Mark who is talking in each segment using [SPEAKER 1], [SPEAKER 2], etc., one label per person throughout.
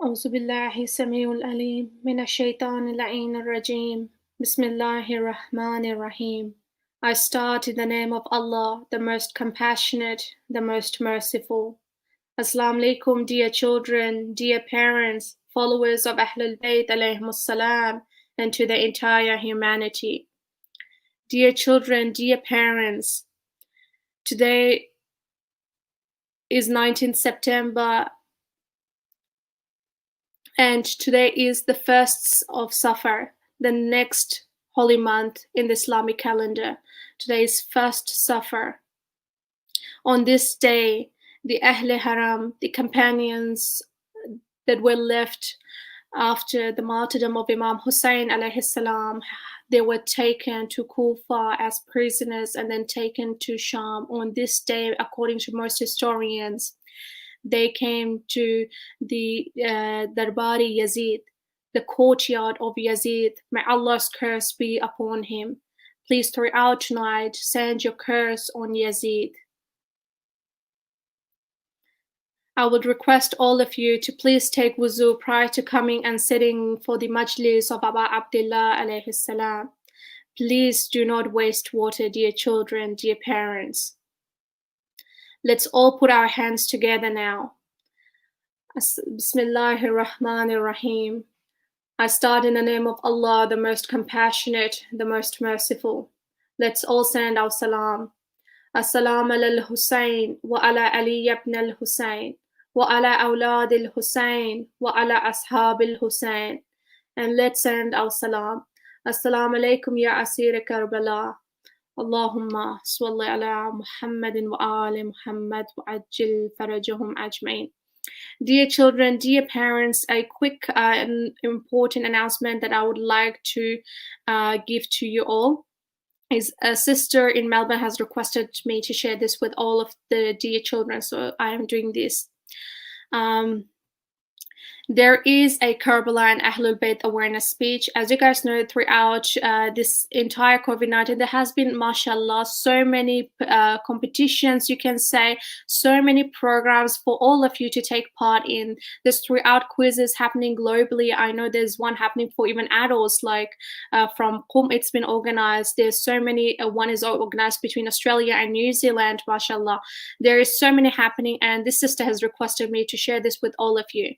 [SPEAKER 1] أعوذ بالله السميع العليم من الشيطان اللعين الرجيم. Bismillahir Rahmanir Rahim. I start in the name of Allah, the most compassionate, the most merciful. Assalamu alaikum, dear children, dear parents, followers of Ahlulbayt alayhimus salam, and to the entire humanity. Dear children, dear parents, today is 19th September, and today is the 1st of Safar, the next holy month in the Islamic calendar. Today is 1st Safar. On this day, the Ahl Haram, the companions that were left after the martyrdom of Imam Hussain alayhi salam, they were taken to Kufa as prisoners and then taken to Sham. On this day, according to most historians, they came to the Darbari Yazid, the courtyard of Yazid. May Allah's curse be upon him. Please throughout tonight, send your curse on Yazid. I would request all of you to please take wuzu prior to coming and sitting for the Majlis of Aba Abdullah alayhi salam. Please do not waste water, dear children, dear parents. Let's all put our hands together now. Bismillahir Rahmanir Rahim. I start in the name of Allah, the most compassionate, the most merciful. Let's all send our salam. As-salam ala al-Hussain wa ala Ali ibn al-Hussain wa ala awlad al-Hussain wa ala ashab al-Hussain. And let's send our salam. As-salamu alaykum ya asir Karbala. Allahumma salli ala Muhammadin wa ali Muhammad wa ajil farajahum ajmain. Dear children, dear parents, a quick and important announcement that I would like to give to you all is a sister in Melbourne has requested me to share this with all of the dear children, so I am doing this. There is a Karbala and Ahlulbayt awareness speech. As you guys know, throughout this entire COVID-19, there has been, mashallah, so many competitions, you can say, so many programs for all of you to take part in. There's throughout quizzes happening globally. I know there's one happening for even adults, like from Qum, it's been organized. There's so many, one is organized between Australia and New Zealand, mashallah. There is so many happening, and this sister has requested me to share this with all of you.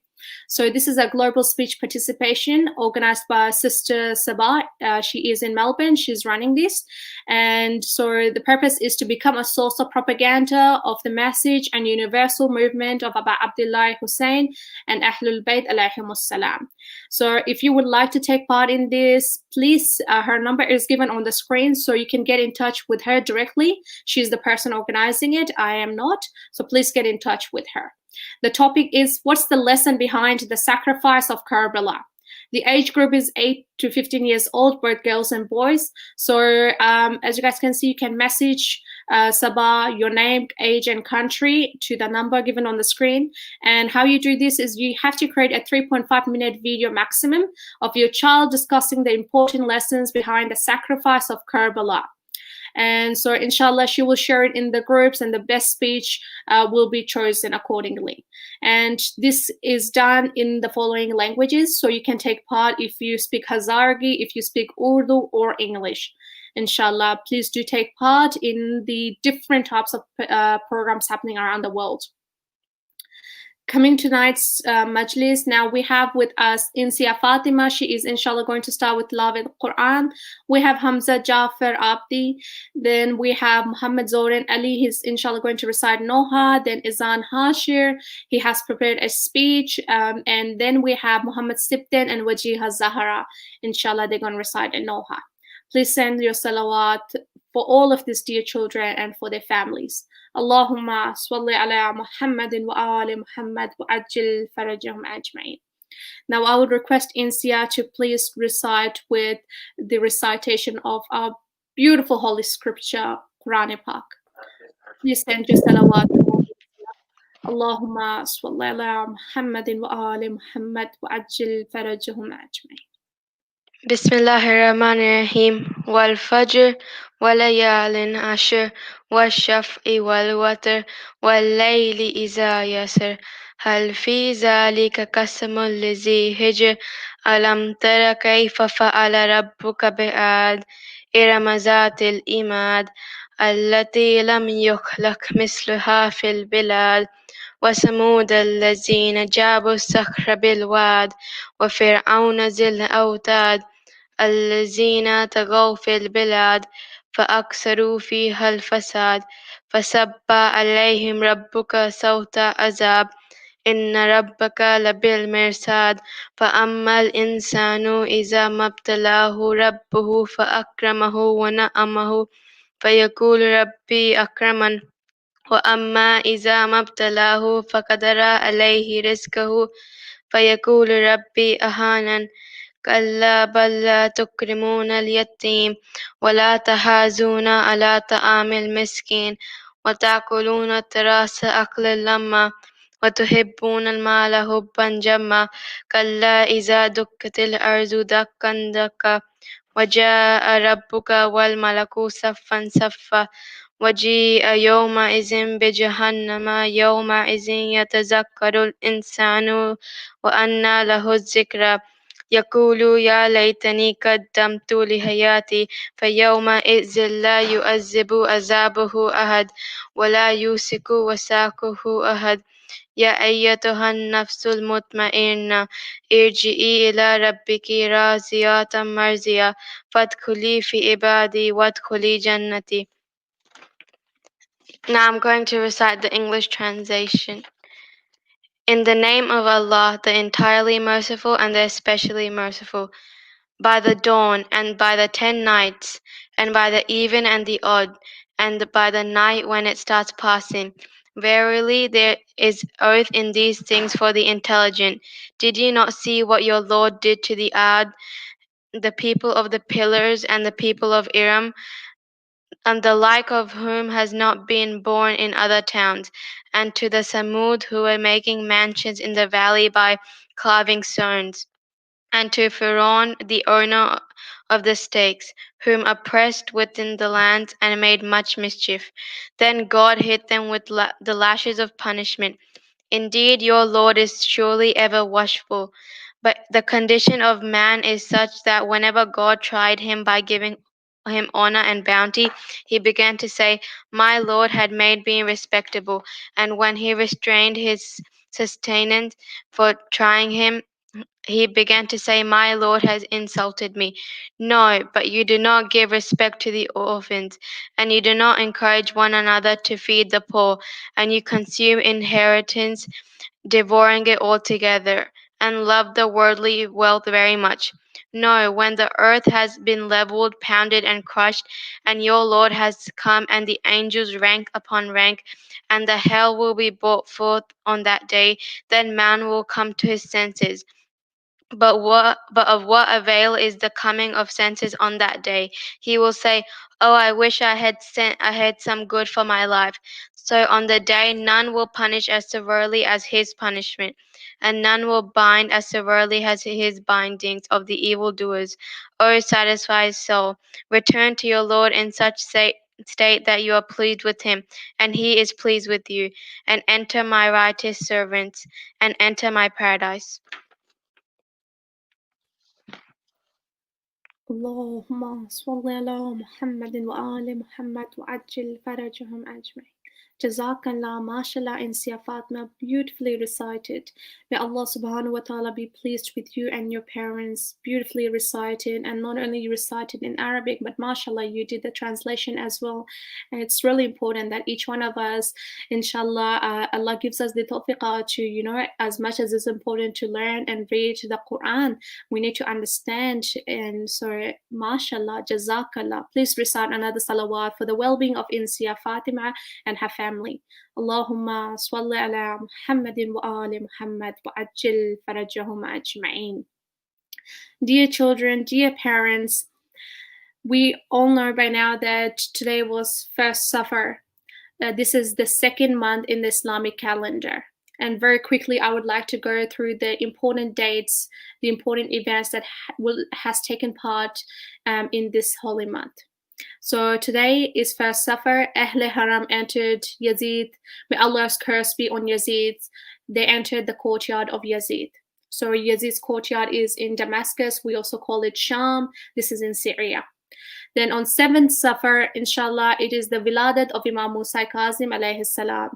[SPEAKER 1] So this is a global speech participation organized by Sister Sabah. She is in Melbourne. She's running this. And so the purpose is to become a source of propaganda of the message and universal movement of Aba Abdullah Hussain and Ahlulbayt alayhimus salam. So if you would like to take part in this, please, her number is given on the screen, so you can get in touch with her directly. She's the person organizing it. I am not. So please get in touch with her. The topic is, what's the lesson behind the sacrifice of Karbala? The age group is 8 to 15 years old, both girls and boys. So as you guys can see, you can message Sabah, your name, age, and country to the number given on the screen. And how you do this is you have to create a 3.5-minute video maximum of your child discussing the important lessons behind the sacrifice of Karbala. And so inshallah, she will share it in the groups, and the best speech will be chosen accordingly. And this is done in the following languages, so you can take part if you speak Hazargi, if you speak Urdu or English. Inshallah, please do take part in the different types of programs happening around the world. Coming tonight's Majlis, now we have with us Insia Fatima. She is inshallah going to start with Love the Quran. We have Hamza Jafar Abdi. Then we have Muhammad Zoran Ali. He's inshallah going to recite Noha. Then Izan Hashir. He has prepared a speech. And then we have Muhammad Sibten and Wajiha Zahara. Inshallah, they're going to recite a Noha. Please send your salawat for all of these dear children and for their families. Allahumma salli ala Muhammadin wa ali Muhammad wa ajil farajahum ajma'in. Now I would request Insia to please recite with the recitation of our beautiful holy scripture, Quran Pak. Please send your salawat. Allahumma salli ala Muhammadin wa ali Muhammad wa ajil farajahum ajma'in.
[SPEAKER 2] Bismillahirrahmanirrahim. Wal fajr walayalin ashr washaf'i wal watr wal layli iza yasr هل في ذلك قسم لذي حجر ألم تر كيف فعل ربك بعاد إرم ذات الإماد التي لم يخلق مثلها في البلاد وثمود الذين جابوا الصخر بالواد وفرعون ذي الأوتاد الذين طغوا في البلاد فأكثروا فيها الفساد فصب عليهم ربك صوت عذاب إن ربك لبالمرصاد فأما الإنسان إذا ما ابتلاه ربه فأكرمه ونعمه فيقول ربي أكرمن وأما إذا ما ابتلاه فقدر عليه رزقه فيقول ربي أهانن كلا بل لا تكرمون اليتيم ولا تحاضون على طعام المسكين وتأكلون التراث أكلا لما وتحبون المال حبا جما كلا إذا دكت الأرض دكا دكا وجاء ربك والملك صفا صفا وجيء يومئذ بجهنم يومئذ يتذكر الإنسان وأنى له الذكرى يقول يا ليتني قدمت لحياتي فيومئذ لا يعذب عذابه أحد ولا يوثق وثاقه أحد يا أيتها النفس المطمئنة ارجعي إلى ربك راضية مرضية فادخلي في عبادي وادخلي جنتي. Now I'm going to recite the English translation. In the name of Allah, the entirely merciful and the especially merciful, by the dawn and by the 10 nights, and by the even and the odd, and by the night when it starts passing. Verily, there is earth in these things for the intelligent. Did you not see what your Lord did to the Ad, the people of the pillars, and the people of Iram, and the like of whom has not been born in other towns, and to the Samud who were making mansions in the valley by carving stones, and to Pharaoh the owner of the stakes, whom oppressed within the land and made much mischief. Then God hit them with the lashes of punishment. Indeed, your Lord is surely ever watchful. But the condition of man is such that whenever God tried him by giving him honor and bounty, he began to say, my Lord had made me respectable. And when he restrained his sustenance for trying him, he began to say, my Lord has insulted me. No, but you do not give respect to the orphans, and you do not encourage one another to feed the poor, and you consume inheritance, devouring it altogether, and love the worldly wealth very much. No, when the earth has been leveled, pounded, and crushed, and your Lord has come, and the angels rank upon rank, and the hell will be brought forth on that day, then man will come to his senses. But of what avail is the coming of senses on that day? He will say, oh, I wish I had some good for my life. So on the day none will punish as severely as his punishment, and none will bind as severely as his bindings of the evildoers. O satisfied soul, return to your Lord in such state that you are pleased with him, and he is pleased with you, and enter my righteous servants, and enter my paradise.
[SPEAKER 1] اللهم صل على محمد وآل محمد وعجل فرجهم أجمعين. Jazakallah, mashallah, and Sia Fatma, beautifully recited. May Allah subhanahu wa ta'ala be pleased with you and your parents, beautifully recited, and not only you recited in Arabic, but mashallah, you did the translation as well. And it's really important that each one of us, inshallah, Allah gives us the tawfiqah to, as much as it's important to learn and read the Quran, we need to understand. And so, mashallah, jazakallah. Please recite another salawat for the well-being of Insia Fatima and her family. Allahumma salli ala Muhammadin wa ali Muhammad wa ajil farajahum ajma'in. Dear children, dear parents, we all know by now that today was first Safar. This is the second month in the Islamic calendar. And very quickly, I would like to go through the important dates, the important events that has taken part in this holy month. So today is first Safar. Ahle Haram entered Yazid. May Allah's curse be on Yazid. They entered the courtyard of Yazid. So Yazid's courtyard is in Damascus. We also call it Sham. This is in Syria. Then on 7th Safar, inshallah, it is the Wiladat of Imam Musa Kazim alayhi salam,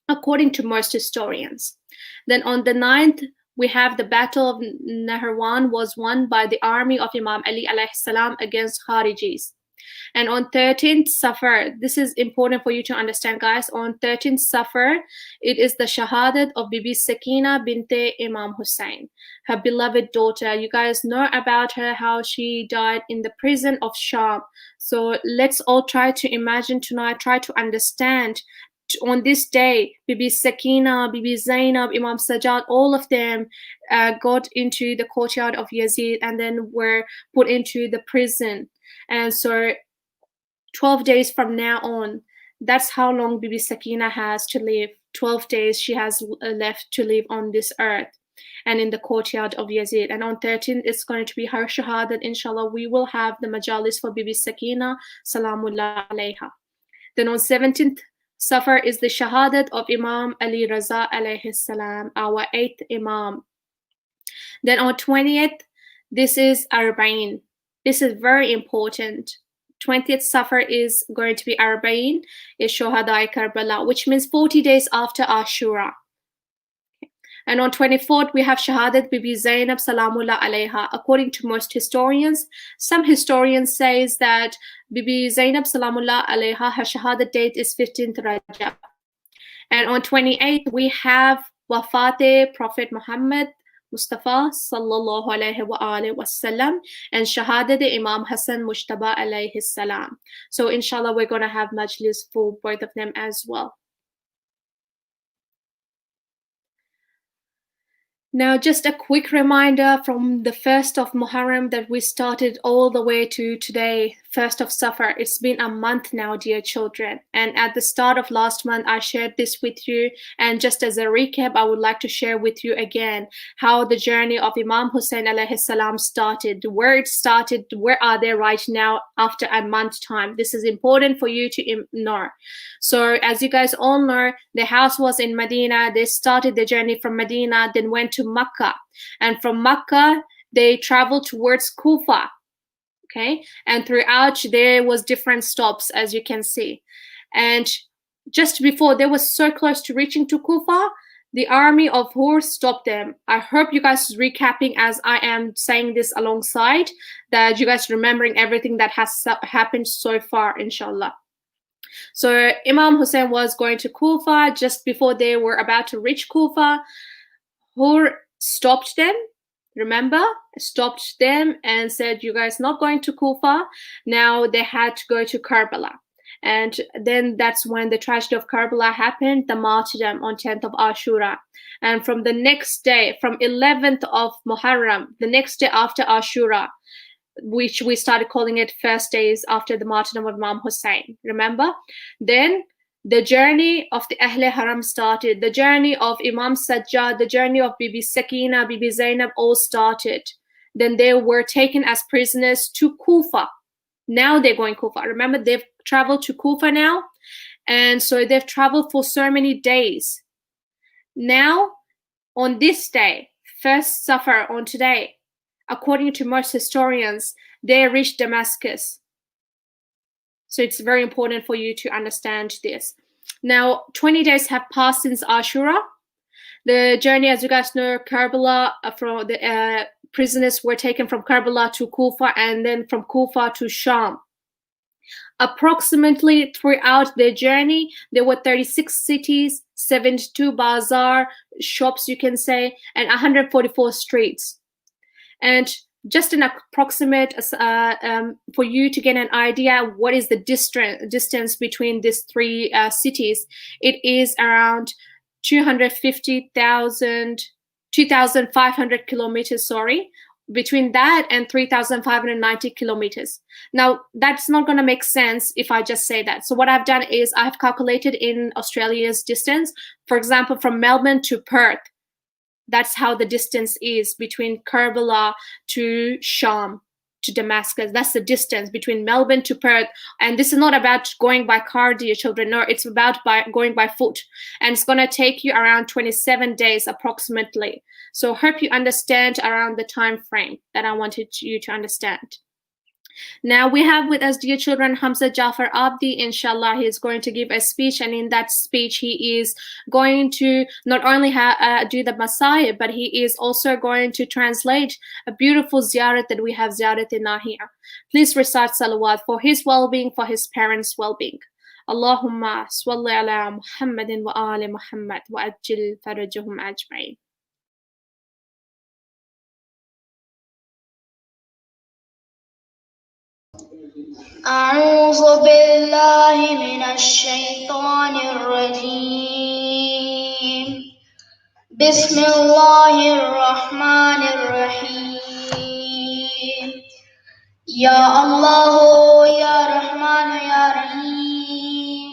[SPEAKER 1] according to most historians. Then on the 9th, we have the Battle of Nahrawan was won by the army of Imam Ali alayhi salam against Kharijis. And on 13th Safar, this is important for you to understand, guys. On 13th Safar, it is the Shahadat of Bibi Sakina binte Imam Hussain, her beloved daughter. You guys know about her, how she died in the prison of Sham. So let's all try to imagine tonight, try to understand. On this day, Bibi Sakina, Bibi Zainab, Imam Sajad, all of them got into the courtyard of Yazid and then were put into the prison. And so 12 days from now on, that's how long Bibi Sakina has to live. 12 days she has left to live on this earth and in the courtyard of Yazid. And on 13th, it's going to be her shahadat. Inshallah, we will have the Majalis for Bibi Sakina, salamullah alayha. Then on 17th Safar is the shahadat of Imam Ali Raza alayhi salam, our 8th Imam. Then on 20th, this is Arba'in. This is very important. 20th Safar is going to be Arba'in, is Shohadai Karbala, which means 40 days after Ashura. And on 24th, we have Shahadat Bibi Zainab Salamullah alayha. According to most historians, some historians says that Bibi Zainab Salamullah alayha, her Shahadat date is 15th Rajab. And on 28th, we have Wafate Prophet Muhammad Mustafa sallallahu alayhi wa alihi wasallam and Shahadat Imam Hassan Mushtaba alayhi salam. So inshallah, we're going to have Majlis for both of them as well. Now, just a quick reminder from the 1st of Muharram that we started all the way to today, 1st of Safar. It's been a month now, dear children. And at the start of last month, I shared this with you. And just as a recap, I would like to share with you again how the journey of Imam Hussain alayhi salam started, where it started, where are they right now after a month time. This is important for you to know. So as you guys all know, the house was in Medina. They started the journey from Medina, then went to Makkah, and from Makkah they traveled towards Kufa. Okay, and throughout there was different stops, as you can see. And just before they were so close to reaching to Kufa, the army of Hur stopped them. I hope you guys recapping as I am saying this alongside, that you guys remembering everything that has happened so far, inshallah. So Imam Hussain was going to Kufa. Just before they were about to reach Kufa, Hur stopped them, remember? Stopped them and said, you guys not going to Kufa. Now they had to go to Karbala. And then that's when the tragedy of Karbala happened, the martyrdom on 10th of Ashura. And from the next day, from 11th of Muharram, the next day after Ashura, which we started calling it first days after the martyrdom of Imam Hussain, remember? Then the journey of the Ahle Haram started. The journey of Imam Sajad, the journey of Bibi Sakina, Bibi Zainab all started. Then they were taken as prisoners to Kufa. Now they're going Kufa. Remember, they've traveled to Kufa now. And so they've traveled for so many days. Now, on this day, first Safar on today, according to most historians, they reached Damascus. So it's very important for you to understand this. Now, 20 days have passed since Ashura. The journey, as you guys know, Karbala, from the prisoners were taken from Karbala to Kufa and then from Kufa to Sham. Approximately throughout their journey, there were 36 cities, 72 bazaar, shops, you can say, and 144 streets. And just an approximate for you to get an idea what is the distance between these three cities, it is around 2,500 kilometers, between that and 3,590 kilometers. Now, that's not going to make sense if I just say that. So what I've done is I've calculated in Australia's distance, for example, from Melbourne to Perth. That's how the distance is between Karbala to Sham. to Damascus. That's the distance between Melbourne to Perth. And this is not about going by car, dear children. No, it's about going by foot. And it's going to take you around 27 days approximately. So hope you understand around the time frame that I wanted you to understand. Now we have with us, dear children, Hamza Jafar Abdi. Inshallah, he is going to give a speech, and in that speech, he is going to not only do the Messiah, but he is also going to translate a beautiful ziyarat that we have ziyarat in here. Please recite salawat for his well-being, for his parents' well-being. Allahumma salli ala Muhammadin wa ali Muhammad wa ajil farajahum ajma'in.
[SPEAKER 3] أعوذ بالله من الشيطان الرجيم بسم الله الرحمن الرحيم يا الله يا رحمن يا رحيم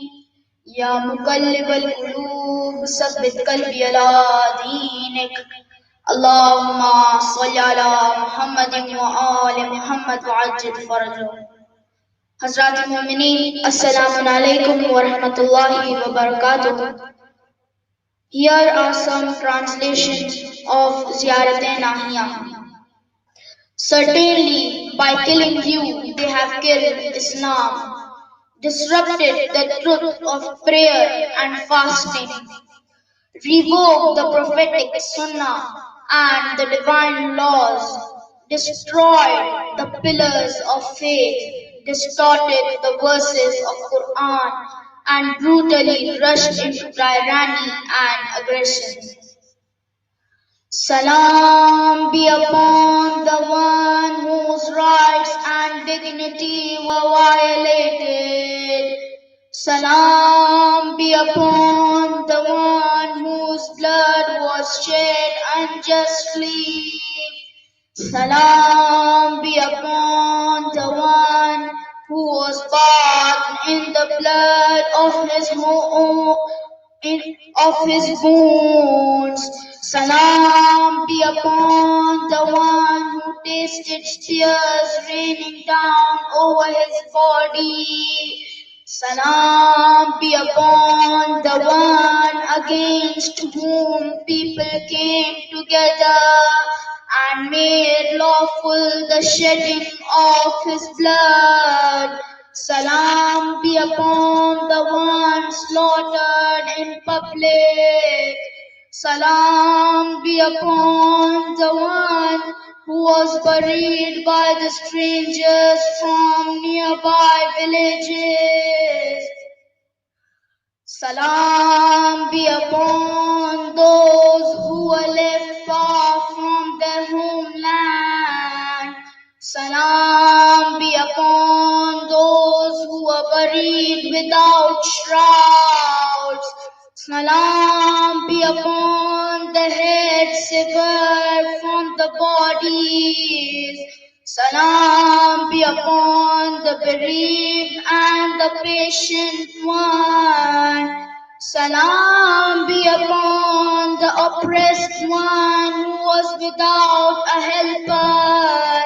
[SPEAKER 3] يا مقلب القلوب ثبت قلبي على دينك اللهم صل على محمد وآل محمد وعجل فرجه. Hazrat Mu'mineen, Assalamu alaikum wa rahmatullahi wa barakatuh. Here are some translations of Ziyarat-e-Nahiya. Certainly, by killing you, they have killed Islam, disrupted the truth of prayer and fasting, revoked the prophetic sunnah and the divine laws, destroyed the pillars of faith, distorted the verses of Quran, and brutally rushed into tyranny and aggression. Salam be upon the one whose rights and dignity were violated. Salam be upon the one whose blood was shed unjustly. Salam be upon the one who was bathed in the blood of his wounds. Salam be upon the one who tasted tears raining down over his body. Salam be upon the one against whom people came together and made lawful the shedding of his blood. Salam be upon the one slaughtered in public. Salam be upon the one who was buried by the strangers from nearby villages. Salam be upon those who were left far from their homeland. Salam be upon those who were buried without shrouds. Salam be upon the heads severed from the bodies. Salam be upon the bereaved and the patient one. Salam be upon the oppressed one who was without a helper.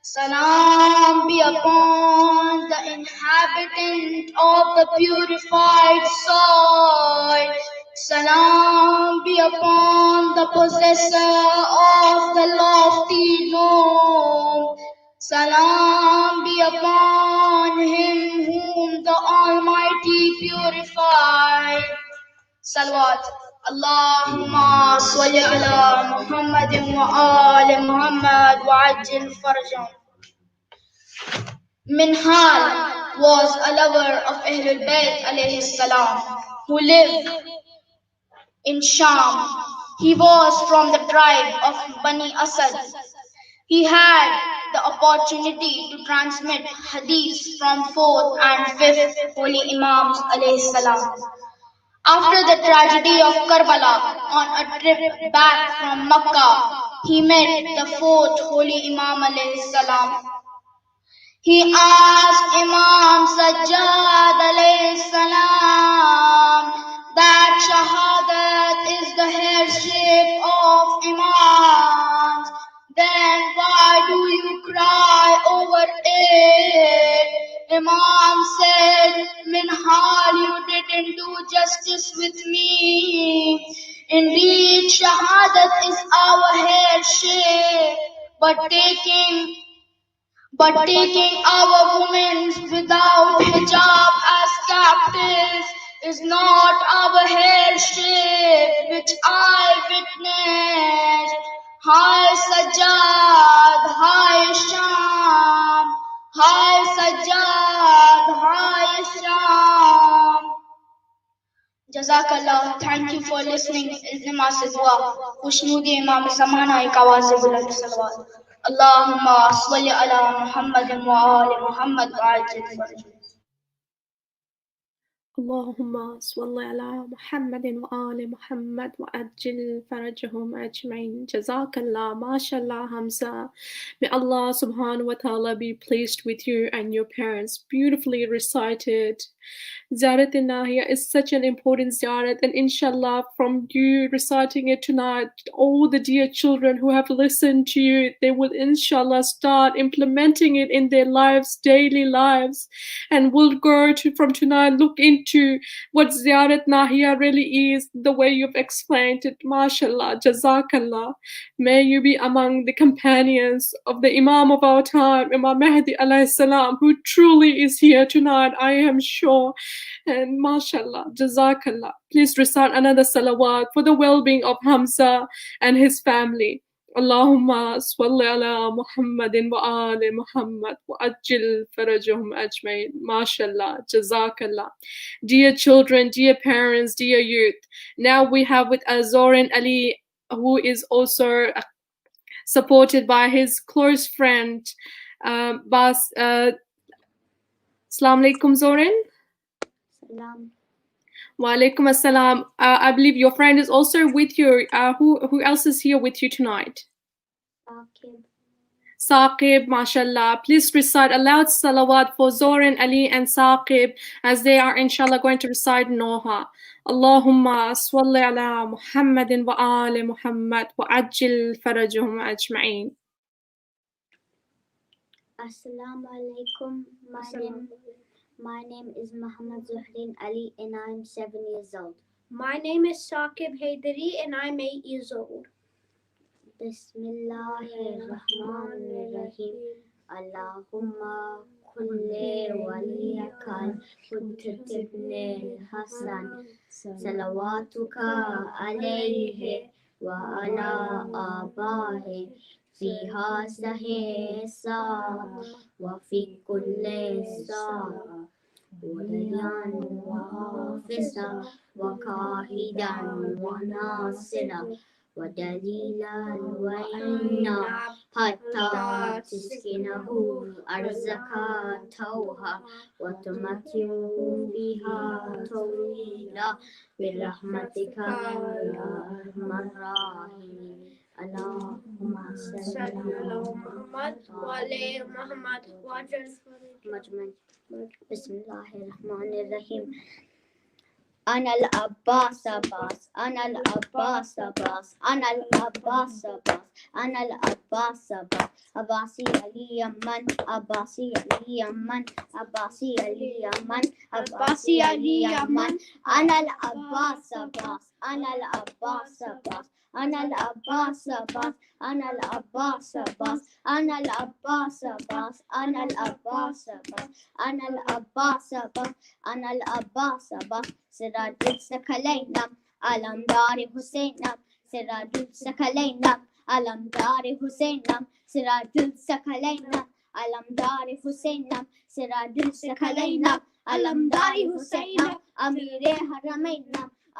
[SPEAKER 3] Salam be upon the inhabitant of the purified soil. Salam be upon the possessor of the lofty dome. Salam be upon him whom the Almighty purified. Salawat. Allahumma salli ala Muhammadin wa ali Muhammad wa ajil farjahum. Minhal was a lover of Ahlulbayt alayhi salam, who lived in Sham. He was from the tribe of Bani Asad. He had the opportunity to transmit hadiths from 4th and 5th holy Imams alayhi salam. After the tragedy of Karbala, on a trip back from Makkah, he met the 4th holy Imam alayhi salam. He asked Imam Sajad alayhi salam that shahadat is the headship of imams. Then why do you cry, O taking our women without hijab as captives is not our headship, which I witnessed. Hi sajad, hi Sham, hi sajad, hi Sham. Jazakallah, thank you for listening. Ilma se dua. Khushnudi Imam Zamana ek आवाज़ से बुलंद सलवात. Allahumma salli ala Muhammadin wa ali Muhammad wa ajil faraj.
[SPEAKER 1] اللهم صل على محمد وآل محمد وأجل فرجهم أجمعين. Jazakallah, mashallah, Hamza. May Allah subhanahu wa ta'ala be pleased with you and your parents. Beautifully recited. Ziyarat al-Nahiyah is such an important ziyarat, and inshallah, from you reciting it tonight, all the dear children who have listened to you, they will inshallah start implementing it in their lives, daily lives, and will go to from tonight look into what Ziyarat Nahiyah really is, the way you've explained it. MashaAllah, Jazakallah. May you be among the companions of the Imam of our time, Imam Mahdi alayhi salam, who truly is here tonight, I am sure. And MashaAllah, Jazakallah. Please recite another salawat for the well-being of Hamza and his family. Allahumma salli ala Muhammadin wa ali Muhammad wa ajil farajahum ajmain. MashaAllah, Jazakallah. Dear children, dear parents, dear youth, now we have with us Zoran Ali, who is also supported by his close friend, Bas. Assalamu alaikum, Zoran.
[SPEAKER 4] Salam.
[SPEAKER 1] Wa alaikum assalam. I believe your friend is also with you. Who else is here with you tonight?
[SPEAKER 4] Saqib.
[SPEAKER 1] Saqib, mashallah. Please recite aloud salawat for Zoran, Ali, and Saqib as they are inshallah going to recite Noha. Allahumma salli ala Muhammadin wa ali Muhammad wa ajil farajahum ajma'in.
[SPEAKER 4] Assalamu alaikum. My name is Muhammad Zuhrin Ali and I'm 7 years old.
[SPEAKER 5] My name is Saqib Haydari and I'm 8 years old.
[SPEAKER 4] Bismillahirrahmanirrahim. Allahumma kulli waliyakal Hujjat ibn Hassan salawatuka alayhi wa ala abahi fi hadhihi sa'a wa fi kulli sa'a waliyan wa hafizan wa qahidan wa nasiran ودليلا وإنا حتى تسكنه أرزك توها وتمتعوا فيها طويلا برحمتك يا أرحم الراحمين اللهم صل على
[SPEAKER 5] محمد وعلى محمد وعجل
[SPEAKER 4] بسم الله الرحمن الرحيم أنا العباس عباس أنا العباس عباس أنا العباس عباس أنا العباس عباس عباسي علي يمن عباسي علي يمن عباسي علي يمن عباسي علي يمن أنا العباس عباس أنا العباس عباس أنا العباس عباس أنا العباس عباس أنا العباس عباس أنا العباس عباس أنا العباس عباس أنا العباس عباس سراج الثقلين علمدار حسين سراج الثقلين علمدار حسين سراج الثقلين علمدار حسين سراج الثقلين علمدار حسين أمير حرمين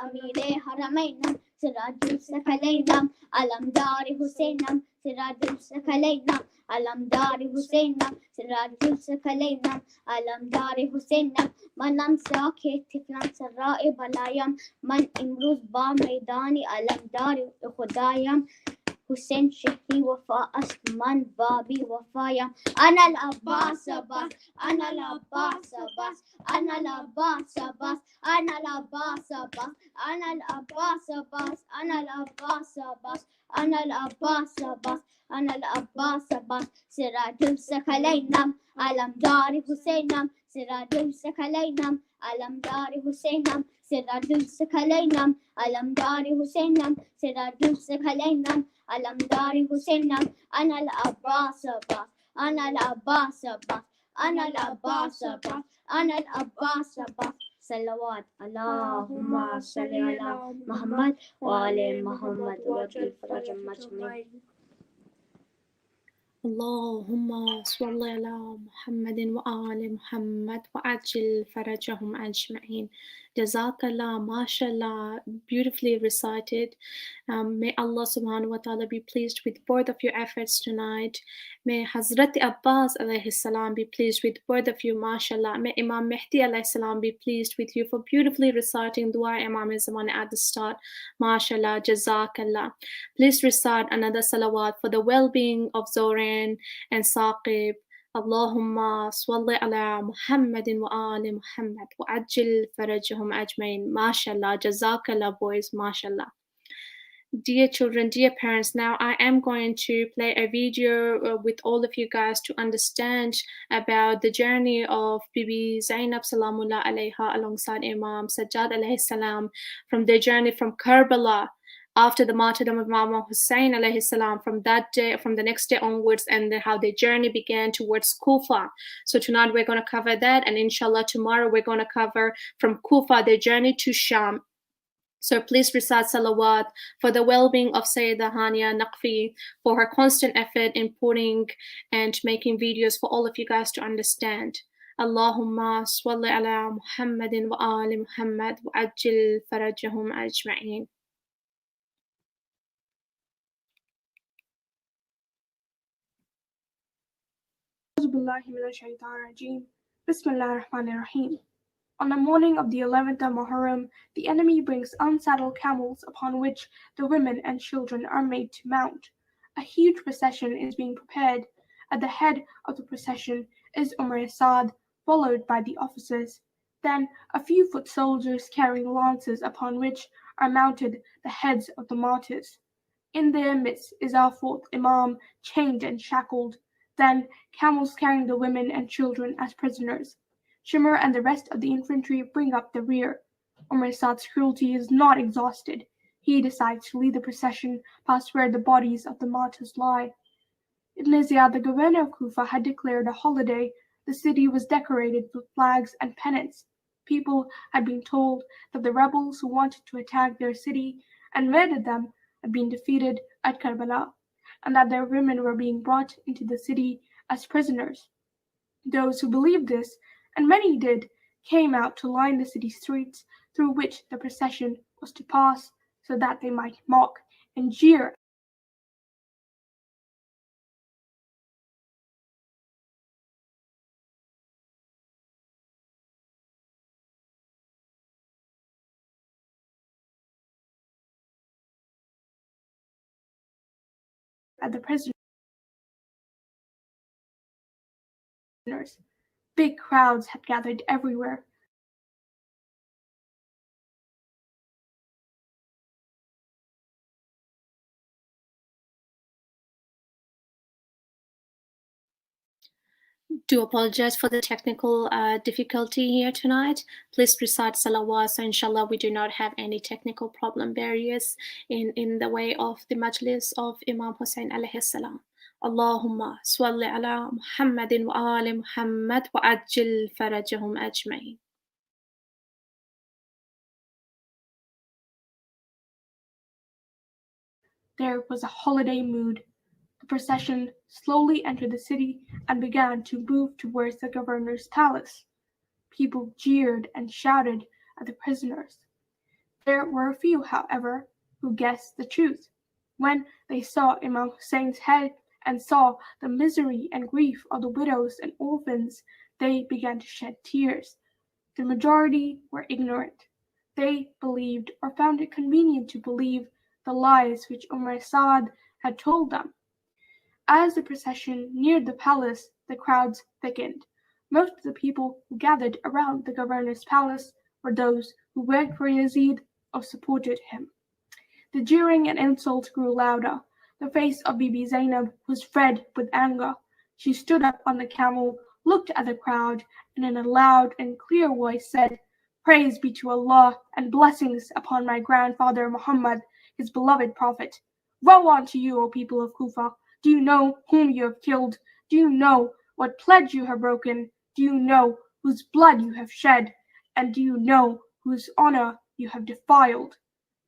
[SPEAKER 4] أمير حرمين سراج الثقلين علمدار حسين سراج الثقلين علمدار حسين سراج الثقلين علمدار حسين من أنسى طفلا سراء بلايم من امروز با میدانی علمدار خدایم حسین شهری وفا است من بابی وفایم أنا العباس عباس أنا العباس عباس أنا العباس عباس أنا العباس عباس أنا العباس عباس أنا العباس عباس أنا العباس عباس أنا العباس عباس سراج الثقلين علمدار حسين سراج الثقلين علمدار حسين Sirajul Sakhalainam, Alamdari Husainam, Sirajul Sakhalainam, Alamdari Husainam, Anal Abbas Abbas, Anal Abbas Abbas, Anal Abbas Abbas, Anal Abbas Abbas. Salawat Allahumma salli ala Muhammad wa ali Muhammad wa ajil farajam majma'in.
[SPEAKER 1] اللهم صل على محمد وآل محمد وعجل فرجهم أجمعين. Jazakallah, mashallah, beautifully recited. May Allah subhanahu wa ta'ala be pleased with both of your efforts tonight. May Hazrat Abbas alayhi salam be pleased with both of you, mashallah. May Imam Mehdi alayhi salam be pleased with you for beautifully reciting dua Imam Zaman at the start. Mashallah, Jazakallah. Please recite another salawat for the well-being of Zoran and Saqib. Allahumma salli ala Muhammadin wa ali Muhammad wa ajil farajahum ajmain. Mashallah, Jazakallah boys, mashallah. Dear children, dear parents, now I am going to play a video with all of you guys to understand about the journey of Bibi Zainab Salamullah alayha alongside Imam Sajad alayhi salam from their journey from Karbala after the martyrdom of Imam Hussain alayhi salam, from that day, from the next day onwards, and then how their journey began towards Kufa. So tonight we're going to cover that, and inshallah tomorrow we're going to cover from Kufa their journey to Sham. So please recite salawat for the well-being of Sayyidah Hania Naqvi, for her constant effort in putting and making videos for all of you guys to understand. Allahumma salli ala Muhammadin wa ali Muhammad wa ajil farajahum ajma'in.
[SPEAKER 6] Bismillahirrahmanirrahim. On the morning of the 11th of Muharram, the enemy brings unsaddled camels upon which the women and children are made to mount. A huge procession is being prepared. At the head of the procession is Umar Saad, followed by the officers. Then a few foot soldiers carrying lances upon which are mounted the heads of the martyrs. In their midst is our fourth Imam, chained and shackled. Then camels carrying the women and children as prisoners. Shimmer and the rest of the infantry bring up the rear. Umar Saad's cruelty is not exhausted. He decides to lead the procession past where the bodies of the martyrs lie. Ibn Ziyad, the governor of Kufa, had declared a holiday. The city was decorated with flags and pennants. People had been told that the rebels who wanted to attack their city and murdered them had been defeated at Karbala, and that their women were being brought into the city as prisoners. Those who believed this, and many did, came out to line the city streets through which the procession was to pass, so that they might mock and jeer at the prisoners. Big crowds had gathered everywhere.
[SPEAKER 1] Do apologize for the technical difficulty here tonight. Please recite salawat, so inshallah we do not have any technical problem barriers in the way of the Majlis of Imam Hussain alayhi salam. Allahumma salli ala Muhammadin wa ali Muhammad wa ajil farajahum ajma'in.
[SPEAKER 6] There was a holiday mood. The procession slowly entered the city and began to move towards the governor's palace. People jeered and shouted at the prisoners. There were a few, however, who guessed the truth. When they saw Imam Hussein's head and saw the misery and grief of the widows and orphans, they began to shed tears. The majority were ignorant. They believed, or found it convenient to believe, the lies which Umar Saad had told them. As the procession neared the palace, the crowds thickened. Most of the people who gathered around the governor's palace were those who worked for Yazid or supported him. The jeering and insults grew louder. The face of Bibi Zainab was red with anger. She stood up on the camel, looked at the crowd, and in a loud and clear voice said, Praise be to Allah, and blessings upon my grandfather Muhammad, his beloved Prophet. Woe unto you, O people of Kufa! Do you know whom you have killed? Do you know what pledge you have broken? Do you know whose blood you have shed? And do you know whose honor you have defiled?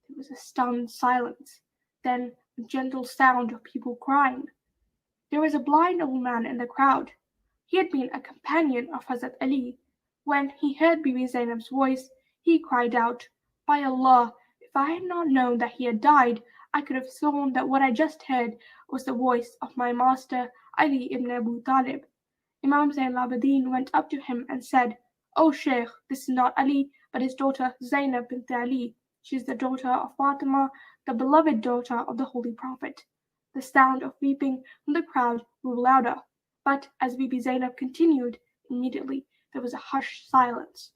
[SPEAKER 6] There was a stunned silence, then a gentle sound of people crying. There was a blind old man in the crowd. He had been a companion of Hazrat Ali. When he heard Bibi Zainab's voice, he cried out, By Allah, if I had not known that he had died, I could have sworn that what I just heard was the voice of my master Ali ibn Abu Talib. Imam Zain al-Abidin went up to him and said, O Sheikh, this is not Ali, but his daughter Zainab bint Ali. She is the daughter of Fatima, the beloved daughter of the Holy Prophet. The sound of weeping from the crowd grew louder, but as Bibi Zainab continued, immediately there was a hushed silence.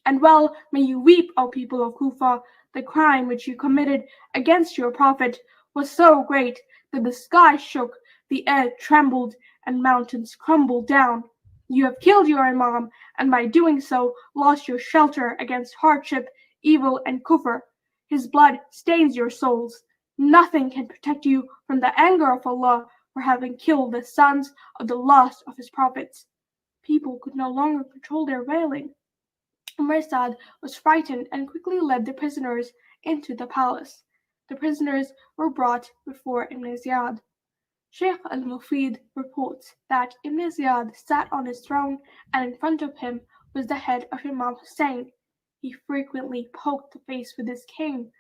[SPEAKER 6] And well may you weep, O people of Kufa. The crime which you committed against your Prophet was so great that the sky shook, the air trembled, and mountains crumbled down. You have killed your Imam, and by doing so lost your shelter against hardship, evil, and kufr. His blood stains your souls. Nothing can protect you from the anger of Allah for having killed the sons of the last of his prophets. People could no longer control their wailing. Umar Saad was frightened and quickly led the prisoners into the palace. The prisoners were brought before Ibn Ziyad. Sheikh al-Mufid reports that Ibn Ziyad sat on his throne, and in front of him was the head of Imam Hussain. He frequently poked the face with his cane.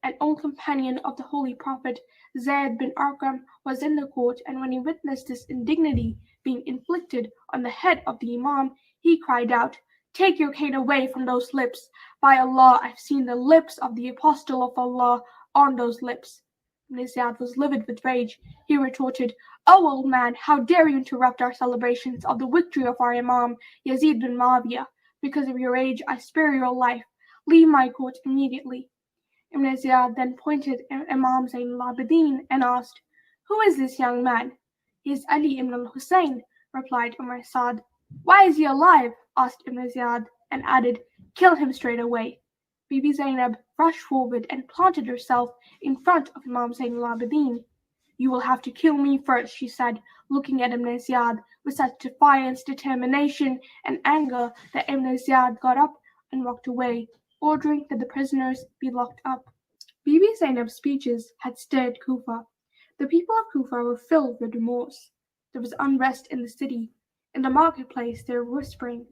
[SPEAKER 6] An old companion of the Holy Prophet, Zayd bin Arqam, was in the court, and when he witnessed this indignity being inflicted on the head of the Imam, he cried out, Take your cane away from those lips. By Allah, I've seen the lips of the Apostle of Allah on those lips. Ibn Ziyad was livid with rage. He retorted, O old man, how dare you interrupt our celebrations of the victory of our Imam, Yazid bin Muawiyah? Because of your rage, I spare your life. Leave my court immediately. Ibn Ziyad then pointed at Imam Zain al-Abidin and asked, Who is this young man? He is Ali ibn al-Hussain, replied Umar Saad. Why is he alive? Asked Ibn Ziyad, and added, Kill him straight away. Bibi Zainab rushed forward and planted herself in front of Imam Zain al-Abidin. You will have to kill me first, she said, looking at Ibn Ziyad with such defiance, determination, and anger that Ibn Ziyad got up and walked away, ordering that the prisoners be locked up. Bibi Zainab's speeches had stirred Kufa. The people of Kufa were filled with remorse. There was unrest in the city. In the marketplace they were whispering,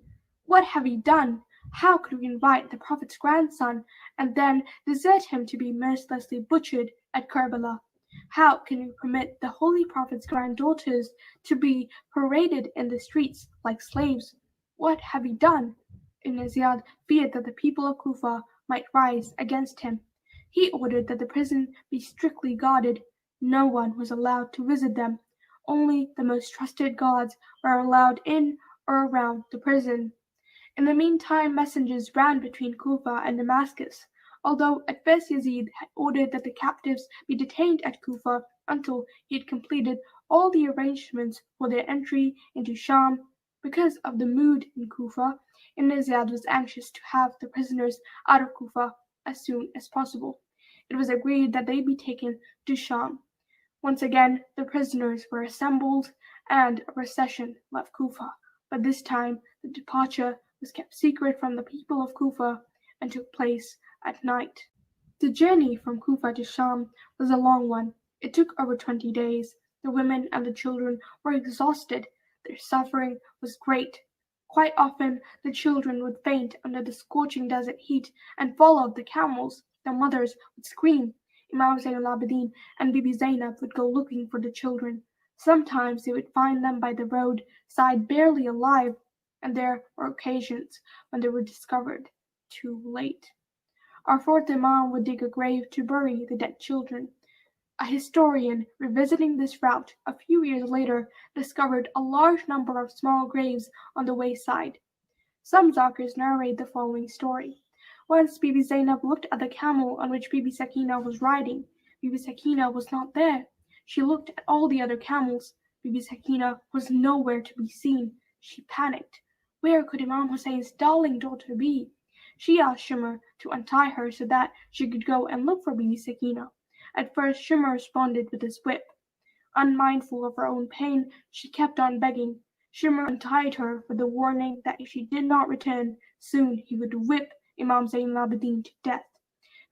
[SPEAKER 6] What have we done? How could we invite the Prophet's grandson and then desert him to be mercilessly butchered at Karbala? How can we permit the Holy Prophet's granddaughters to be paraded in the streets like slaves? What have we done? Ibn Ziyad feared that the people of Kufa might rise against him. He ordered that the prison be strictly guarded. No one was allowed to visit them. Only the most trusted guards were allowed in or around the prison. In the meantime, messengers ran between Kufa and Damascus. Although at first Yazid had ordered that the captives be detained at Kufa until he had completed all the arrangements for their entry into Sham, because of the mood in Kufa, Ibn Ziyad was anxious to have the prisoners out of Kufa as soon as possible. It was agreed that they be taken to Sham. Once again, the prisoners were assembled and a procession left Kufa, but this time the departure was kept secret from the people of Kufa and took place at night. The journey from Kufa to Sham was a long one. It took over 20 days. The women and the children were exhausted. Their suffering was great. Quite often the children would faint under the scorching desert heat and fall off the camels. Their mothers would scream. Imam Zain al-Abidin and Bibi Zainab would go looking for the children. Sometimes they would find them by the roadside barely alive, and there were occasions when they were discovered too late. Our fourth Imam would dig a grave to bury the dead children. A historian revisiting this route a few years later discovered a large number of small graves on the wayside. Some Zakers narrate the following story. Once Bibi Zainab looked at the camel on which Bibi Sakina was riding. Bibi Sakina was not there. She looked at all the other camels. Bibi Sakina was nowhere to be seen. She panicked. Where could Imam Hussein's darling daughter be? She asked Shimmer to untie her so that she could go and look for Bibi Sakina. At first Shimmer responded with his whip. Unmindful of her own pain, she kept on begging. Shimmer untied her with the warning that if she did not return, soon he would whip Imam Zain al-Abidin to death.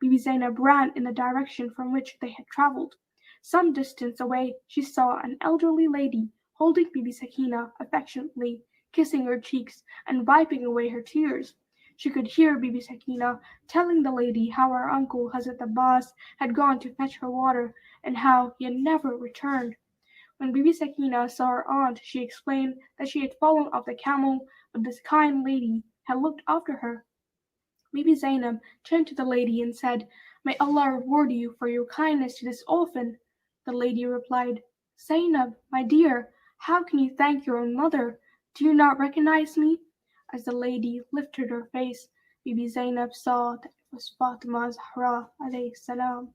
[SPEAKER 6] Bibi Zainab ran in the direction from which they had travelled. Some distance away she saw an elderly lady holding Bibi Sakina affectionately, kissing her cheeks and wiping away her tears. She could hear Bibi Sakina telling the lady how her uncle Hazrat Abbas had gone to fetch her water and how he had never returned. When Bibi Sakina saw her aunt, she explained that she had fallen off the camel, but this kind lady had looked after her. Bibi Zainab turned to the lady and said, "May Allah reward you for your kindness to this orphan." The lady replied, "Zainab, my dear, how can you thank your own mother? Do you not recognize me?" As the lady lifted her face, Bibi Zainab saw that it was Fatima Zahra alayhi salam.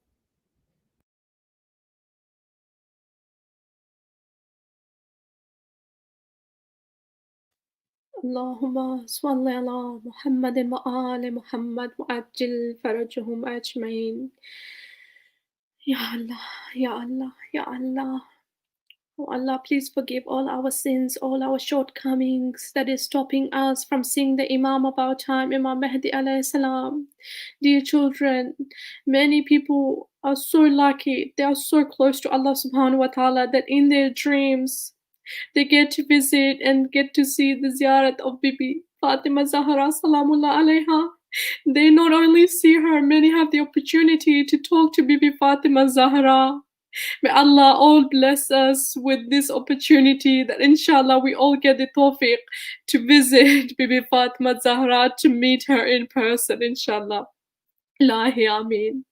[SPEAKER 1] اللهم صل على محمد وآل محمد وعجل فرجهم أجمعين. Ya Allah, Ya Allah, Ya Allah. Oh Allah, please forgive all our sins, all our shortcomings that is stopping us from seeing the Imam of our time, Imam Mahdi alayhi salam. Dear children, many people are so lucky, they are so close to Allah subhanahu wa ta'ala that in their dreams they get to visit and get to see the ziyarat of Bibi Fatima Zahra salamullah alayha. They not only see her, many have the opportunity to talk to Bibi Fatima Zahra. May Allah all bless us with this opportunity that inshallah we all get the tawfiq to visit Bibi Fatima Zahra, to meet her in person, inshallah. Ilahi Ameen.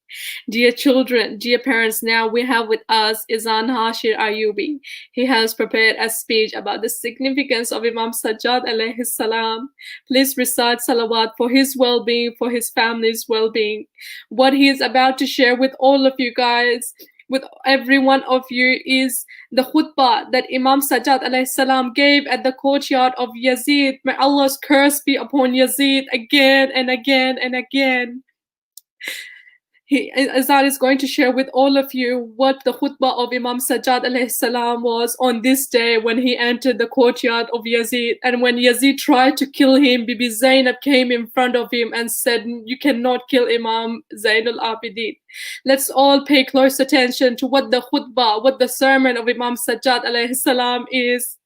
[SPEAKER 1] Dear children, dear parents, now we have with us Izan Hashir Ayubi. He has prepared a speech about the significance of Imam Sajad alayhi salam. Please recite salawat for his well-being, for his family's well-being. What he is about to share with all of you guys, with every one of you, is the khutbah that Imam Sajad alayhi salam gave at the courtyard of Yazid. May Allah's curse be upon Yazid again and again and again. Azad is going to share with all of you what the khutbah of Imam Sajjad alayhi salam was on this day when he entered the courtyard of Yazid. And when Yazid tried to kill him, Bibi Zainab came in front of him and said, "You cannot kill Imam Zain al-Abidin." Let's all pay close attention to what the khutbah, what the sermon of Imam Sajjad alayhi salam is.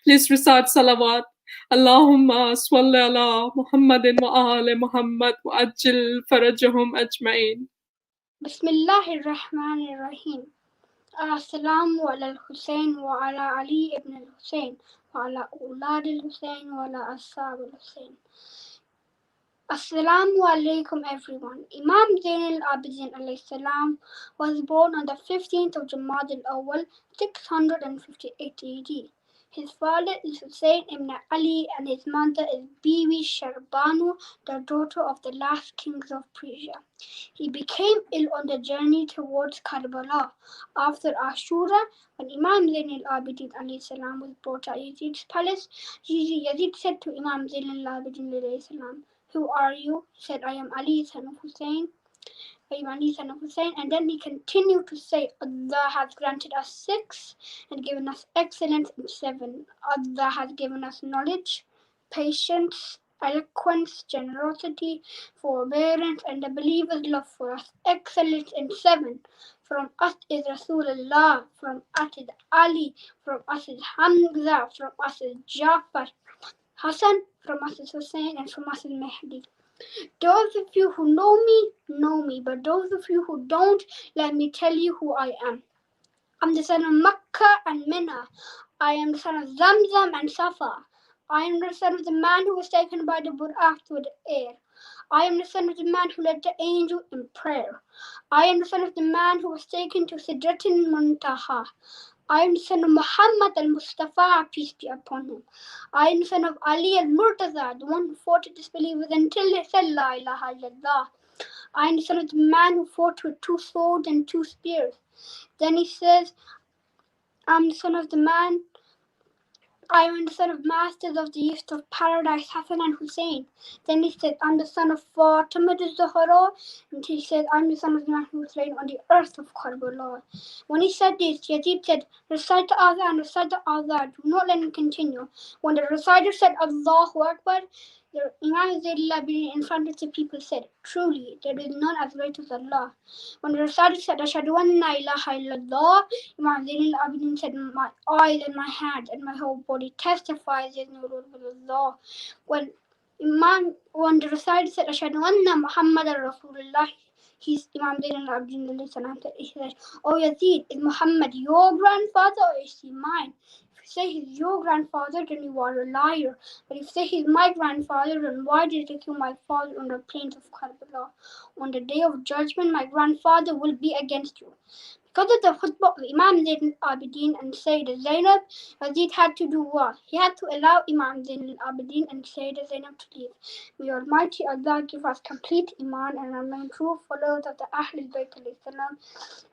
[SPEAKER 1] Please recite salawat. Allahumma salli ala Muhammadin wa ali Muhammad wa ajil farajahum ajma'in.
[SPEAKER 5] Bismillahir Rahmanir Rahim. Assalamu ala al-Hussain wa ala Ali ibn al-Hussain wa ala Ulad al-Hussain wa ala Ashab al-Hussain. Assalamu alaikum everyone. Imam Zain al-Abidin alayhi salam was born on the 15th of Jamad al-Awwal, 658 AD. His father is Hussain ibn Ali and his mother is Bibi Sharbanu, the daughter of the last kings of Persia. He became ill on the journey towards Karbala. After Ashura, when Imam Zain al-Abidin alayhi salam was brought to Yazid's palace, Yazid said to Imam Zain al-Abidin alayhi salam, "Who are you?" Said, "I am Ali, son of Hussain." And then he continued to say, "Allah has granted us 6 and given us excellence in 7. Allah has given us knowledge, patience, eloquence, generosity, forbearance, and the believer's love for us. Excellence in 7. From us is Rasulullah, from us is Ali, from us is Hamza, from us is Jafar, Hassan, from us is Hussain, and from us is Mehdi. Those of you who know me, but those of you who don't, let me tell you who I am. I'm the son of Makkah and Mina. I am the son of Zamzam and Safa. I am the son of the man who was taken by the Buraq through the air. I am the son of the man who led the angel in prayer. I am the son of the man who was taken to Sidratul Muntaha. I am the son of Muhammad al-Mustafa, peace be upon him. I am the son of Ali al-Murtaza, the one who fought the disbelievers until they said La ilaha illallah. I am the son of the man who fought with 2 swords and 2 spears. Then he says, I'm the son of the man I am the son of masters of the youth of paradise, Hassan and Hussain. Then he said, I'm the son of Fatima Zahra. And he said, I'm the son of the man who was slain on the earth of Karbala. When he said this, Yazid said, recite the Azan and recite the Azan. Do not let him continue. When the reciter said, Allahu Akbar, the Imam Zayd al-Abidin in front of the people said, truly, there is none as great as Allah. When the reciter said, Ashhadu anna ilaha illallah, Imam Zayd al-Abidin said, my eyes and my hands and my whole body testifies there is no Lord but Allah. When the reciter said, Ashhadu anna Muhammadan Rasulullah, Imam Zayd al-Abidin said, oh Yazid, is Muhammad your grandfather or is he mine? If you say he's your grandfather, then you are a liar. But if you say he's my grandfather, then why did you kill my father on the plains of Karbala? On the day of judgment, my grandfather will be against you. Because of the khutbah of Imam Zayn al-Abidin and Sayyidah Zainab, Yazid had to do what? He had to allow Imam Zayn al-Abidin and Sayyidah Zainab to leave. May Almighty Allah give us complete Iman and remain true followers of the Ahlulbayt al-Islam,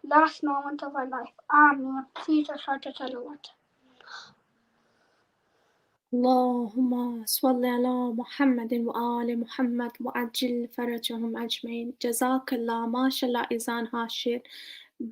[SPEAKER 5] last moment of our life. Ameen. Please recite the salawat.
[SPEAKER 1] اللهم صل على محمد وآل محمد وعجل فرجهم أجمعين. Jazakallah, mashallah, Izan Hashir.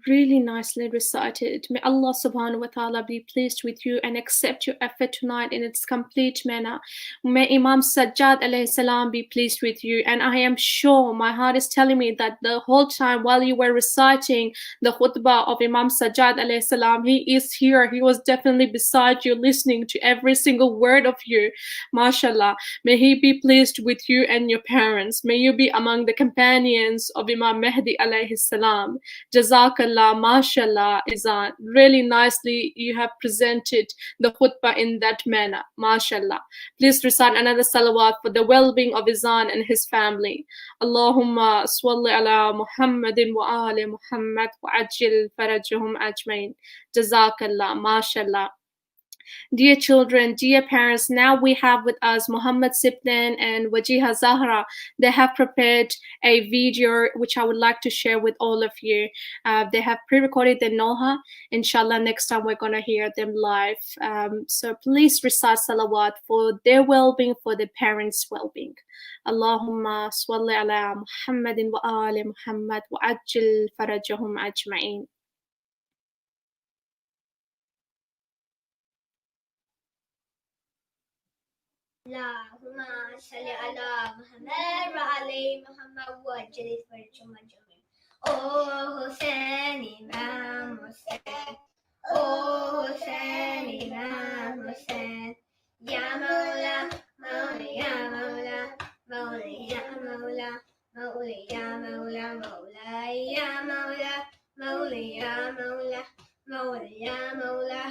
[SPEAKER 1] Really nicely recited. May Allah subhanahu wa ta'ala be pleased with you and accept your effort tonight in its complete manner. May Imam Sajad alayhi salam be pleased with you. And I am sure, my heart is telling me that the whole time while you were reciting the khutbah of Imam Sajad alayhi salam, he is here. He was definitely beside you listening to every single word of you. MashaAllah. May he be pleased with you and your parents. May you be among the companions of Imam Mehdi alayhi salam. Jazakallah, mashallah, Izan. Really nicely you have presented the khutbah in that manner. Mashallah. Please recite another salawat for the well-being of Izan and his family. Allahumma salli ala Muhammadin wa ali Muhammad wa ajil farajahum ajmain. Jazakallah, mashallah. Dear children, dear parents, now we have with us Muhammad Sibden and Wajiha Zahra. They have prepared a video which I would like to share with all of you. They have pre-recorded the Noha. Inshallah, next time we're going to hear them live. So please recite salawat for their well-being, for the parents' well-being. Allahumma salli ala Muhammadin wa ali Muhammad wa ajil farajahum ajma'in.
[SPEAKER 4] اللهم صل على محمد وعلى محمد وجل فرجهم أجمعين. Oh Hussain, Imam Hussain. Oh Hussain, Imam Hussain. Ya Mawla, Mawla, Ya Mawla, Mawla, Ya Mawla, Mawla, Ya Mawla, Mawla, Ya Mawla, Mawla, Ya Mawla, Mawla, Ya Mawla,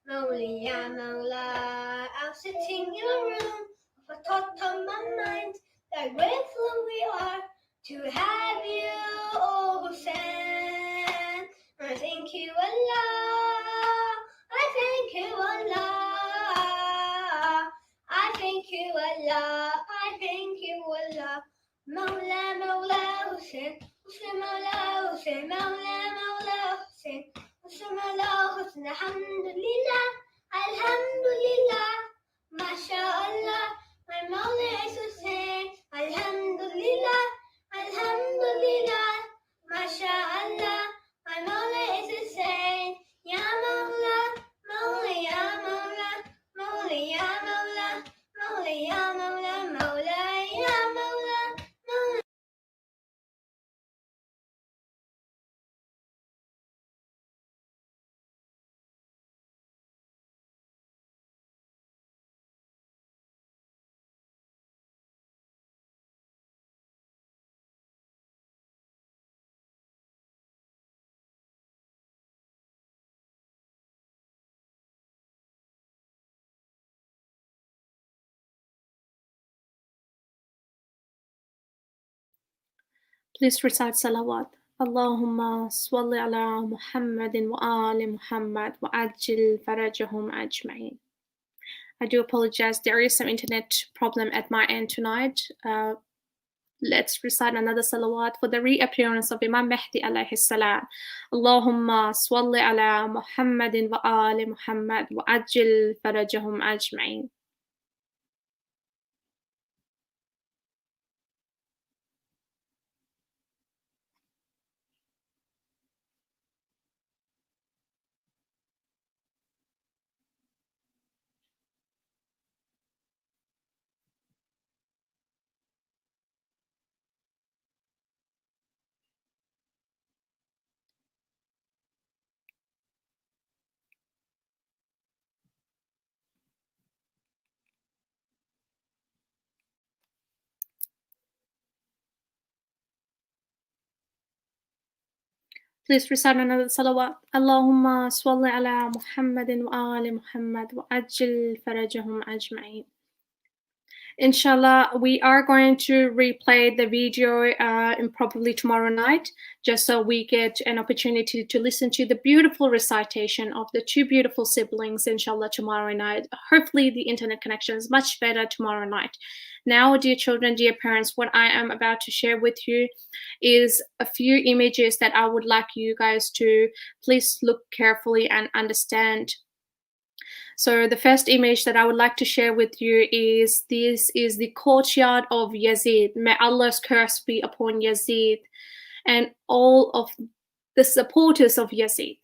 [SPEAKER 4] Mawla, Ya Mawla. I'm sitting in a room. A thought on my mind that grateful we are to have you, oh Hussain. I thank you, Allah. I thank you, Allah. I thank you, Allah. I thank you, Allah. Mawla, Mawla Hussain. Hussain, Mawla Hussain. Mawla, Mawla Hussain. Hussain, Mawla Hussain. Alhamdulillah. Alhamdulillah. MashaAllah. My Mawla is Hussain. Alhamdulillah, Alhamdulillah, MashaAllah. My Mawla is Hussain. Ya Mawla, Mawla, Ya Mawla, Mawla, Ya Mawla, Mawla, Ya Mawla, Mawla, Ya Mawla, Mawla.
[SPEAKER 1] Please recite salawat. Allahumma salli ala Muhammadin wa ali Muhammad wa ajil farajahum ajma'in. I do apologize. There is some internet problem at my end tonight. Let's recite another salawat for the reappearance of Imam Mahdi alayhi salam. Allahumma salli ala Muhammadin wa ali Muhammad wa ajil farajahum ajma'in. Please recite another salawat. Allahumma salli ala Muhammadin wa ali Muhammad wa ajil farajahum ajma'in. Inshallah, we are going to replay the video probably tomorrow night, just so we get an opportunity to listen to the beautiful recitation of the two beautiful siblings, inshallah, tomorrow night. Hopefully, the internet connection is much better tomorrow night. Now, dear children, dear parents, what I am about to share with you is a few images that I would like you guys to please look carefully and understand. So the first image that I would like to share with you is this is the courtyard of Yazid. May Allah's curse be upon Yazid and all of the supporters of Yazid.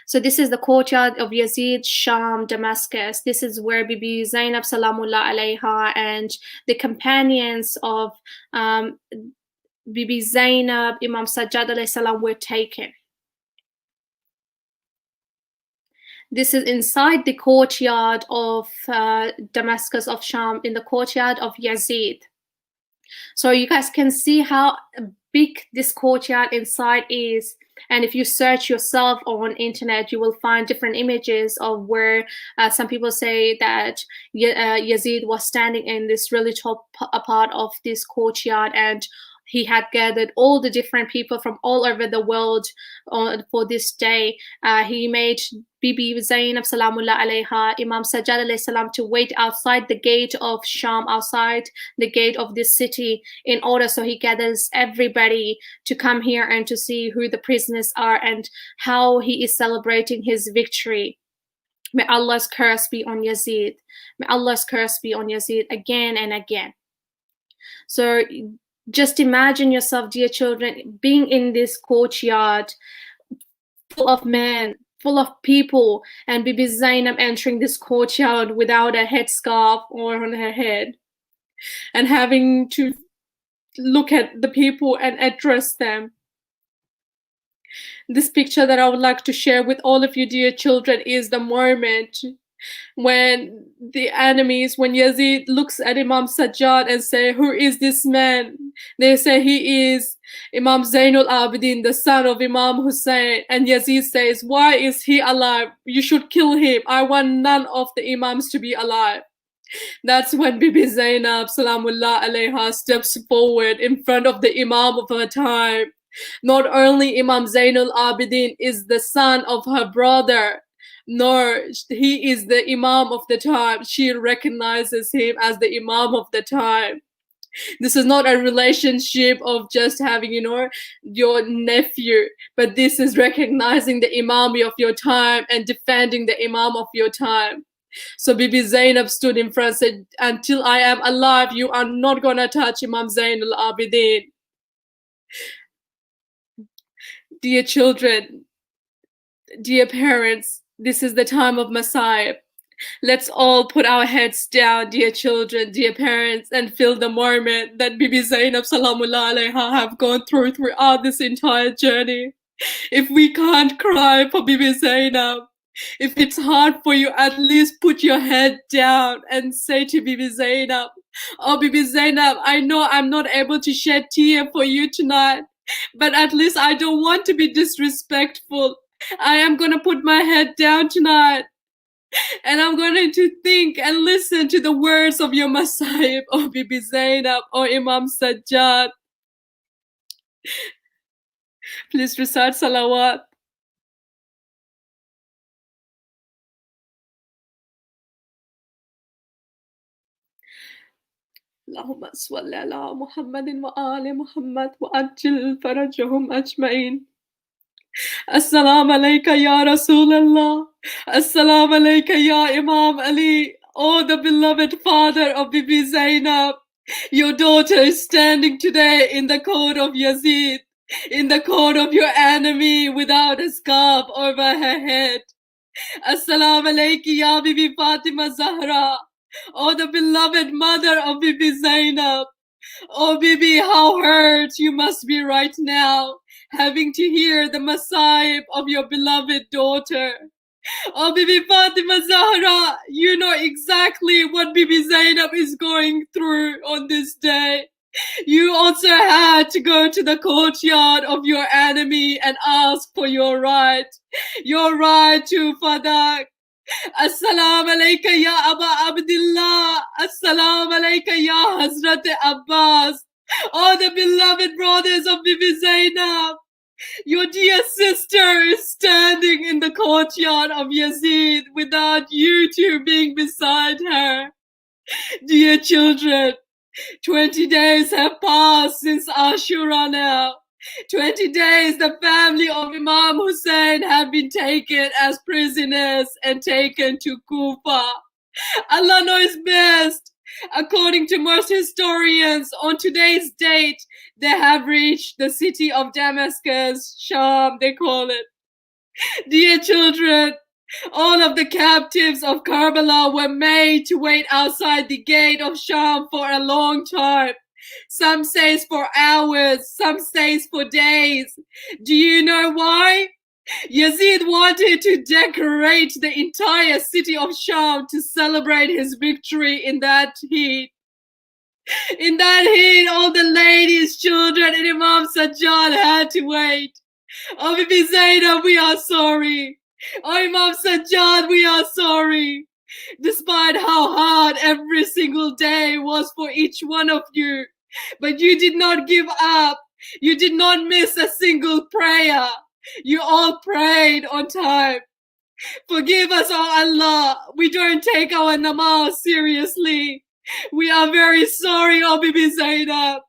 [SPEAKER 1] So this is the courtyard of Yazid, Sham, Damascus. This is where Bibi Zainab Salamullah alayha and the companions of Bibi Zainab, Imam Sajad alayhi salam were taken. This is inside the courtyard of Damascus, of Sham, in the courtyard of Yazid. So you guys can see how big this courtyard inside is. And if you search yourself on internet, you will find different images of where some people say that Yazid was standing in this really top part of this courtyard, and he had gathered all the different people from all over the world for this day. He made Bibi Zainab Salamullah alayha, Imam Sajad alayhi salam, to wait outside the gate of Sham, outside the gate of this city, in order so he gathers everybody to come here and to see who the prisoners are and how he is celebrating his victory. May Allah's curse be on Yazid. May Allah's curse be on Yazid again and again. So just imagine yourself, dear children, being in this courtyard full of men, full of people, and Bibi Zainab entering this courtyard without a headscarf or on her head, and having to look at the people and address them. This picture that I would like to share with all of you, dear children, is the moment when the enemies, when Yazid looks at Imam Sajjad and say, who is this man? They say he is Imam Zainul Abidin, the son of Imam Hussain. And Yazid says, why is he alive? You should kill him. I want none of the Imams to be alive. That's when Bibi Zainab Salamullah alayha steps forward in front of the Imam of her time. Not only Imam Zainul Abidin is the son of her brother, nor he is the Imam of the time. She recognizes him as the Imam of the time. This is not a relationship of just having, your nephew, but this is recognizing the Imam of your time and defending the Imam of your time. So Bibi Zainab stood in front and said, until I am alive, you are not gonna touch Imam Zainul Abidin. Dear children, dear parents, this is the time of Messiah. Let's all put our heads down, dear children, dear parents, and feel the moment that Bibi Zainab Salamullah alayha have gone throughout this entire journey. If we can't cry for Bibi Zainab, if it's hard for you, at least put your head down and say to Bibi Zainab, oh Bibi Zainab, I know I'm not able to shed tear for you tonight, but at least I don't want to be disrespectful. I am going to put my head down tonight. And I'm going to think and listen to the words of your Messiah, or Bibi Zainab, or Imam Sajjad. Please recite salawat. اللهم صل على محمد وآل محمد وعجل فرجهم أجمعين. Assalamu alaikum ya Rasulullah. Assalamu alaikum ya Imam Ali. Oh, the beloved father of Bibi Zainab. Your daughter is standing today in the court of Yazid, in the court of your enemy without a scarf over her head. Assalamu alaikum ya Bibi Fatima Zahra. Oh, the beloved mother of Bibi Zainab. Oh, Bibi, how hurt you must be right now, having to hear the masayib of your beloved daughter. Oh, Bibi Fatima Zahra, you know exactly what Bibi Zainab is going through on this day. You also had to go to the courtyard of your enemy and ask for your right to Fadak. Assalamu alaikum ya Aba Abdullah. Assalamu alaikum ya Hazrat Abbas. Oh, the beloved brothers of Bibi Zainab. Your dear sister is standing in the courtyard of Yazid without you two being beside her. Dear children, 20 days have passed since Ashura now. 20 days the family of Imam Hussain have been taken as prisoners and taken to Kufa. Allah knows best. According to most historians, on today's date, they have reached the city of Damascus, Sham, they call it. Dear children, all of the captives of Karbala were made to wait outside the gate of Sham for a long time. Some says for hours, some says for days. Do you know why? Yazid wanted to decorate the entire city of Sham to celebrate his victory in that heat. In that heat, all the ladies, children, and Imam Sajad had to wait. Oh, Bibi Zainab, we are sorry. Oh, Imam Sajad, we are sorry. Despite how hard every single day was for each one of you, but you did not give up. You did not miss a single prayer. You all prayed on time. Forgive us, oh Allah. We don't take our namaz seriously. We are very sorry, oh Bibi Zainab,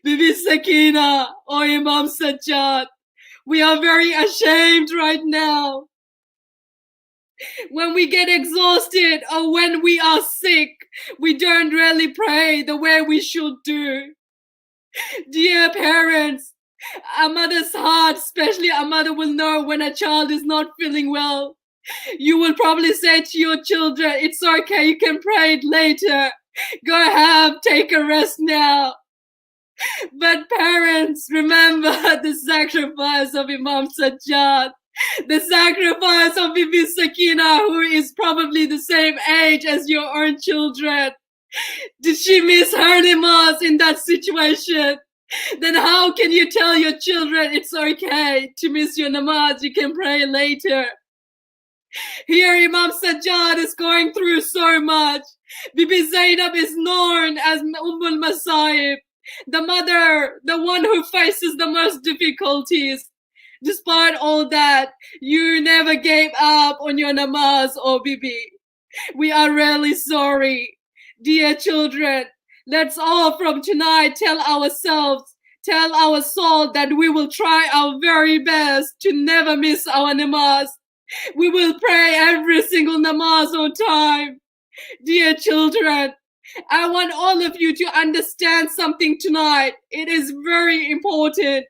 [SPEAKER 1] Bibi Sakina, oh Imam Sajjad. We are very ashamed right now. When we get exhausted or when we are sick, we don't really pray the way we should do. Dear parents, a mother's heart, especially a mother, will know when a child is not feeling well. You will probably say to your children, it's okay, you can pray it later. Take a rest now. But parents, remember the sacrifice of Imam Sajjad, the sacrifice of Bibi Sakina, who is probably the same age as your own children. Did she miss her namaz in that situation? Then how can you tell your children it's okay to miss your namaz, you can pray later? Here Imam Sajjad is going through so much. Bibi Zainab is known as Ummul Masayib, the mother, the one who faces the most difficulties. Despite all that, you never gave up on your namaz, oh Bibi. We are really sorry. Dear children, let's all from tonight tell ourselves, tell our soul that we will try our very best to never miss our namaz. We will pray every single namaz on time. Dear children, I want all of you to understand something tonight. It is very important.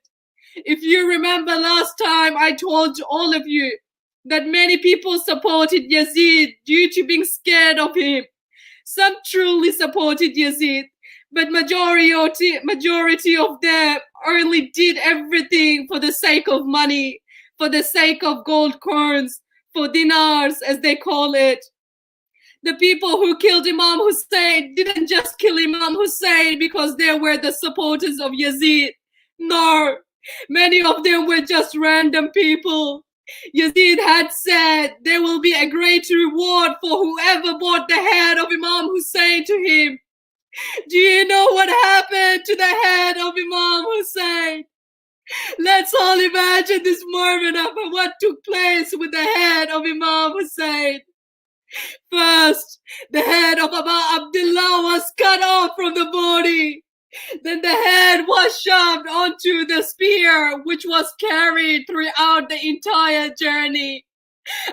[SPEAKER 1] If you remember last time, I told all of you that many people supported Yazid due to being scared of him. Some truly supported Yazid, but majority of them only did everything for the sake of money, for the sake of gold coins, for dinars, as they call it. The people who killed Imam Hussain didn't just kill Imam Hussain because they were the supporters of Yazid. No, many of them were just random people. Yazid had said there will be a great reward for whoever brought the head of Imam Hussain to him. Do you know what happened to the head of Imam Hussain? Let's all imagine this moment of what took place with the head of Imam Hussain. First, the head of Abu Abdullah was cut off from the body. Then the head was shoved onto the spear, which was carried throughout the entire journey.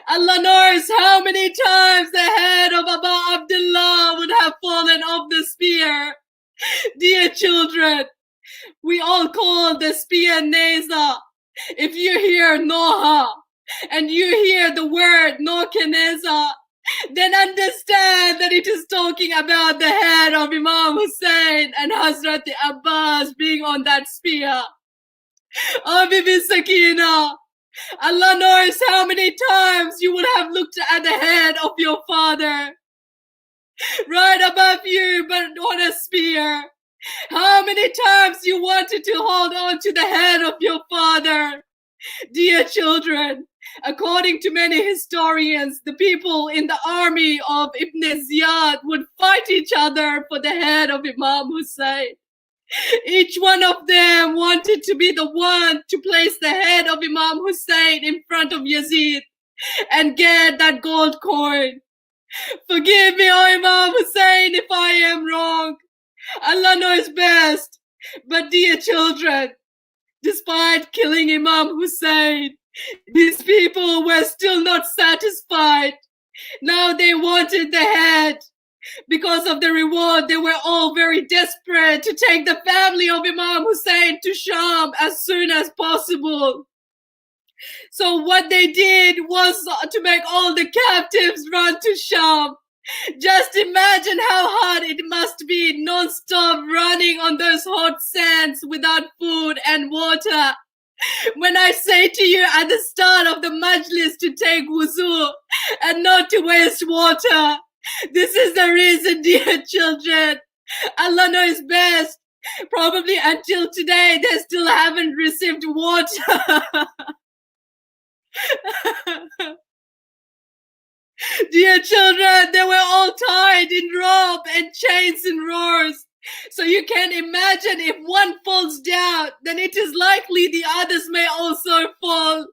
[SPEAKER 1] Allah knows how many times the head of Abu Abdullah would have fallen off the spear. Dear children, we all call the spear Neza. If you hear Noha and you hear the word Nokeneza, then understand that it is talking about the head of Imam Hussain and Hazrat Abbas being on that spear. Oh, Bibi Sakina, Allah knows how many times you would have looked at the head of your father, right above you, but on a spear. How many times you wanted to hold on to the head of your father. Dear children, according to many historians, the people in the army of Ibn Ziyad would fight each other for the head of Imam Hussain. Each one of them wanted to be the one to place the head of Imam Hussain in front of Yazid and get that gold coin. Forgive me, O Imam Hussain, if I am wrong. Allah knows best. But dear children, despite killing Imam Hussain, these people were still not satisfied. Now they wanted the head. Because of the reward, they were all very desperate to take the family of Imam Hussain to Sham as soon as possible. So what they did was to make all the captives run to Sham. Just imagine how hard it must be non-stop running on those hot sands without food and water. When I say to you at the start of the Majlis to take wuzu and not to waste water, this is the reason, dear children. Allah knows best. Probably until today they still haven't received water. Dear children, they were all tied in rope and chains and roars. So you can imagine if one falls down, then it is likely the others may also fall.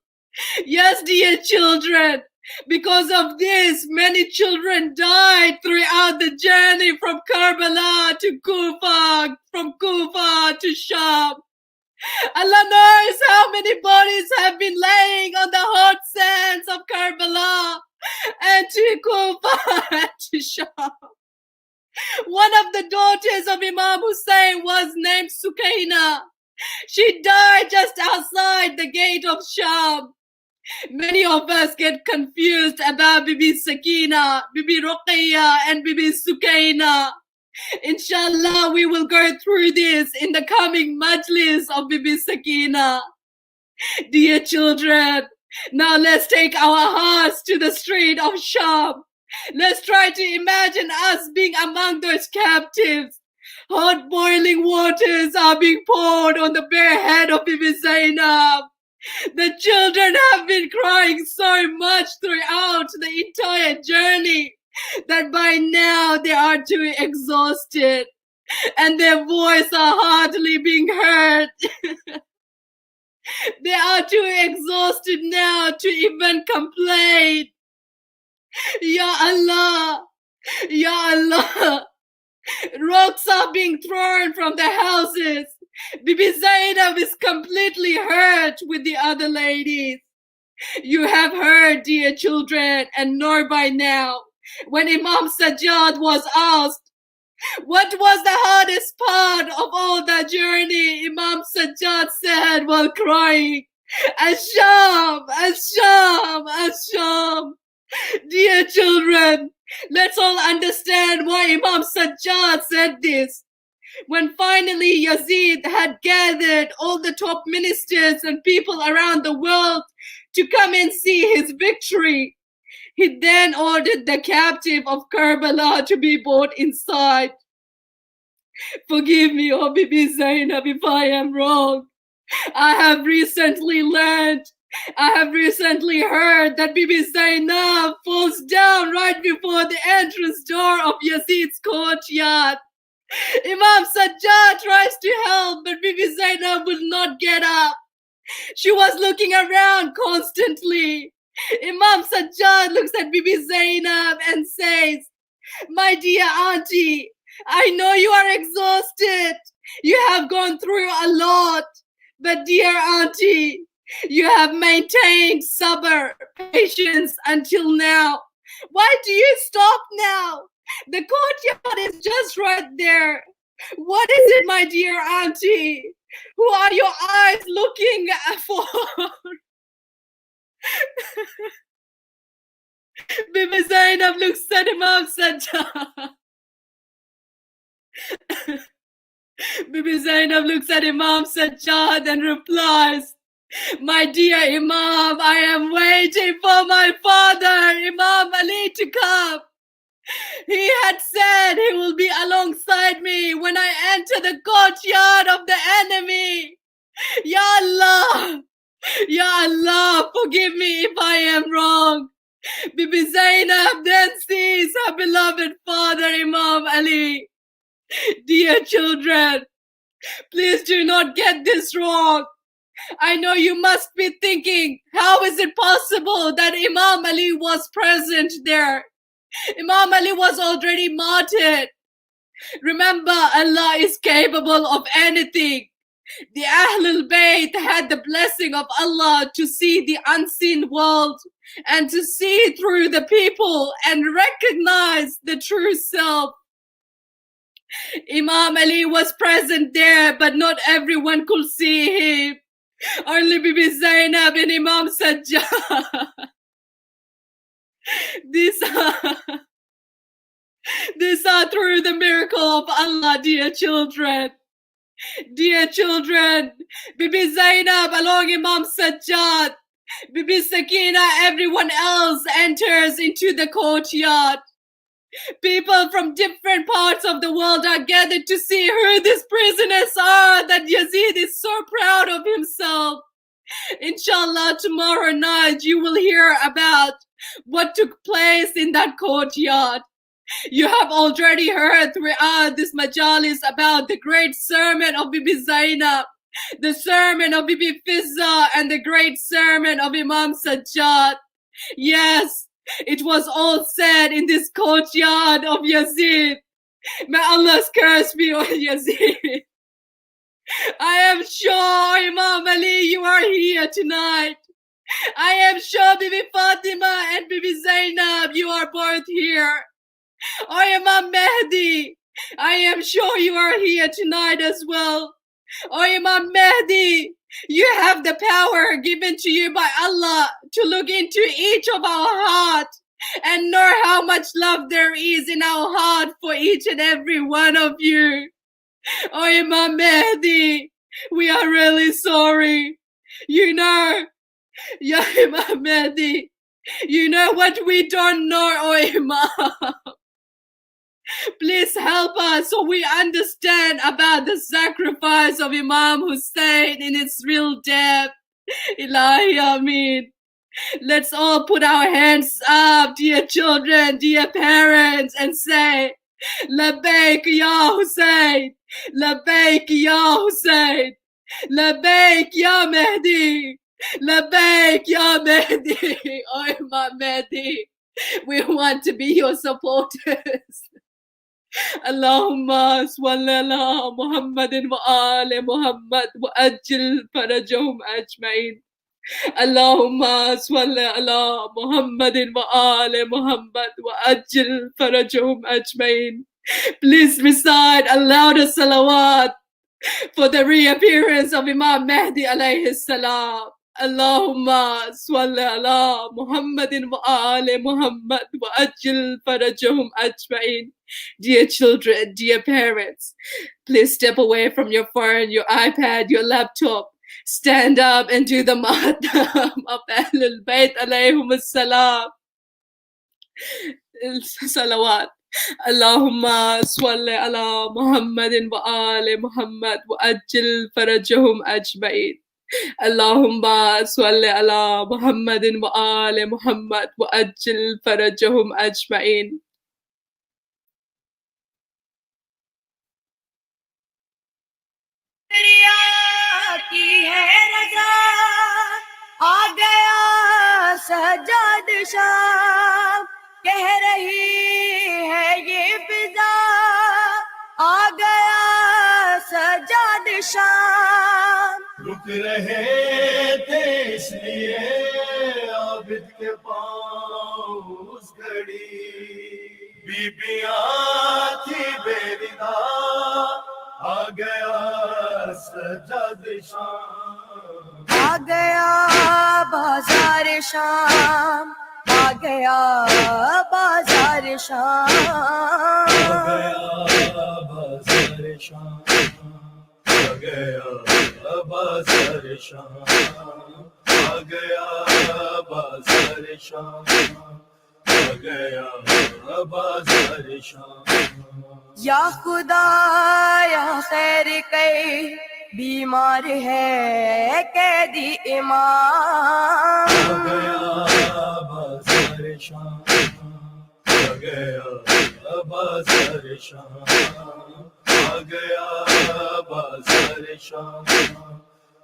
[SPEAKER 1] Yes, dear children, because of this, many children died throughout the journey from Karbala to Kufa, from Kufa to Sham. Allah knows how many bodies have been laying on the hot sands of Karbala and to Kufa and to Sham. One of the daughters of Imam Hussain was named Sukaina. She died just outside the gate of Sham. Many of us get confused about Bibi Sakina, Bibi Ruqayya and Bibi Sukaina. Inshallah, we will go through this in the coming Majlis of Bibi Sakina. Dear children, now let's take our hearts to the street of Sham. Let's try to imagine us being among those captives. Hot boiling waters are being poured on the bare head of Bibi Zainab. The children have been crying so much throughout the entire journey that by now they are too exhausted and their voices are hardly being heard. They are too exhausted now to even complain. Ya Allah, Ya Allah. Rocks are being thrown from the houses. Bibi Zainab is completely hurt with the other ladies. You have heard, dear children, and know by now, when Imam Sajad was asked, what was the hardest part of all that journey, Imam Sajad said while crying, Asham, Asham, Asham. Dear children, let's all understand why Imam Sajjad said this. When finally Yazid had gathered all the top ministers and people around the world to come and see his victory, he then ordered the captive of Karbala to be brought inside. Forgive me, O Bibi Zainab, if I am wrong. I have recently heard that Bibi Zainab falls down right before the entrance door of Yazid's courtyard. Imam Sajjad tries to help, but Bibi Zainab will not get up. She was looking around constantly. Imam Sajad looks at Bibi Zainab and says, "My dear auntie, I know you are exhausted. You have gone through a lot. But dear auntie, you have maintained sabr, patience until now. Why do you stop now? The courtyard is just right there. What is it, my dear auntie? Who are your eyes looking for?" Bibi Zainab looks at Imam Sajjad. Bibi Zainab looks at Imam Sajjad and replies, "My dear Imam, I am waiting for my father, Imam Ali, to come. He had said he will be alongside me when I enter the courtyard of the enemy. Ya Allah, Ya Allah, forgive me if I am wrong." Bibi Zainab then sees her beloved father, Imam Ali. Dear children, please do not get this wrong. I know you must be thinking, how is it possible that Imam Ali was present there? Imam Ali was already martyred. Remember, Allah is capable of anything. The Ahlulbayt had the blessing of Allah to see the unseen world and to see through the people and recognize the true self. Imam Ali was present there, but not everyone could see him. Only Bibi Zainab and Imam Sajjad. These are through the miracle of Allah, dear children. Dear children, Bibi Zainab along Imam Sajjad, Bibi Sakina, everyone else enters into the courtyard. People from different parts of the world are gathered to see who these prisoners are, that Yazid is so proud of himself. Inshallah, tomorrow night you will hear about what took place in that courtyard. You have already heard throughout this Majalis about the great sermon of Bibi Zainab, the sermon of Bibi Fizza, and the great sermon of Imam Sajjad. Yes, it was all said in this courtyard of Yazid. May Allah's curse be on Yazid. I am sure, Imam Ali, you are here tonight. I am sure Bibi Fatima and Bibi Zainab, you are both here. Oh, Imam Mehdi, I am sure you are here tonight as well. Oh, Imam Mehdi, you have the power given to you by Allah to look into each of our hearts and know how much love there is in our heart for each and every one of you. Oh, Imam Mehdi, we are really sorry. You know, Ya Imam Mehdi, you know what we don't know, oh Imam. Please help us so we understand about the sacrifice of Imam Hussain in its real depth. Ilahi Ameen. Let's all put our hands up, dear children, dear parents, and say, Labbaik Ya Hussain, Labbaik Ya Hussain, Labbaik Ya Mehdi, Labbaik Ya Mehdi. Oh, Imam Mehdi, we want to be your supporters. اللهم صل على محمد وآل محمد وأجل فرجهم أجمعين. اللهم صل على محمد وآل محمد وأجل فرجهم أجمعين. Please recite a louder salawat for the reappearance of Imam Mehdi alayhi salam. Allahumma salli ala Muhammadin wa ali Muhammad wa ajil farajahum ajma'in. Dear children, dear parents, please step away from your phone, your iPad, your laptop. Stand up and do the mahdam of Ahlulbayt alayhum salam. Salawat. Allahumma salli ala Muhammadin wa ali Muhammad wa ajil farajahum ajma'in. Allahumma salli ala Muhammadin wa ali Muhammad wa ajil farajahum ajma'in.
[SPEAKER 7] आ गया سجاد شام کہہ رہی ہے یہ فضا آ گیا سجاد شام
[SPEAKER 8] رک رہے تھے اس لیے عابد کے پاؤں اس گھڑی بیبیاں تھی بے ردا آ گیا سجاد شام
[SPEAKER 7] آ گیا بازار شام آ گیا بازار شام
[SPEAKER 8] آ گیا بازار شام آ گیا بازار شام آ گیا بازار شام آ گیا بازار شام
[SPEAKER 7] یا خدا یا خیر کئی بیمار ہے قیدی امام
[SPEAKER 8] آ گیا بازار شام آ گیا بازار شام آ گیا بازار شام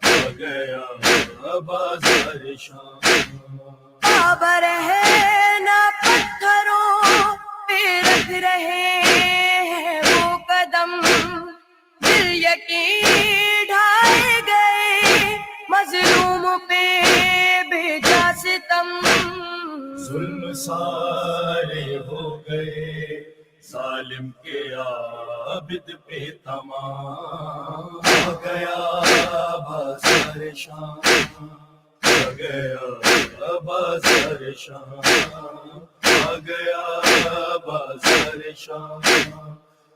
[SPEAKER 8] آ گیا بازار شام
[SPEAKER 7] بابر ہے نہ پتھروں پہ رکھ رہے ہیں وہ قدم دل یقین ڈھائے گئے مظلوم پہ بھیجا ستم
[SPEAKER 8] ظلم سارے ہو گئے ظالم کے عابد پہ تمام آ گیا بازار شام آ گیا بازار شام آ گیا بازار شام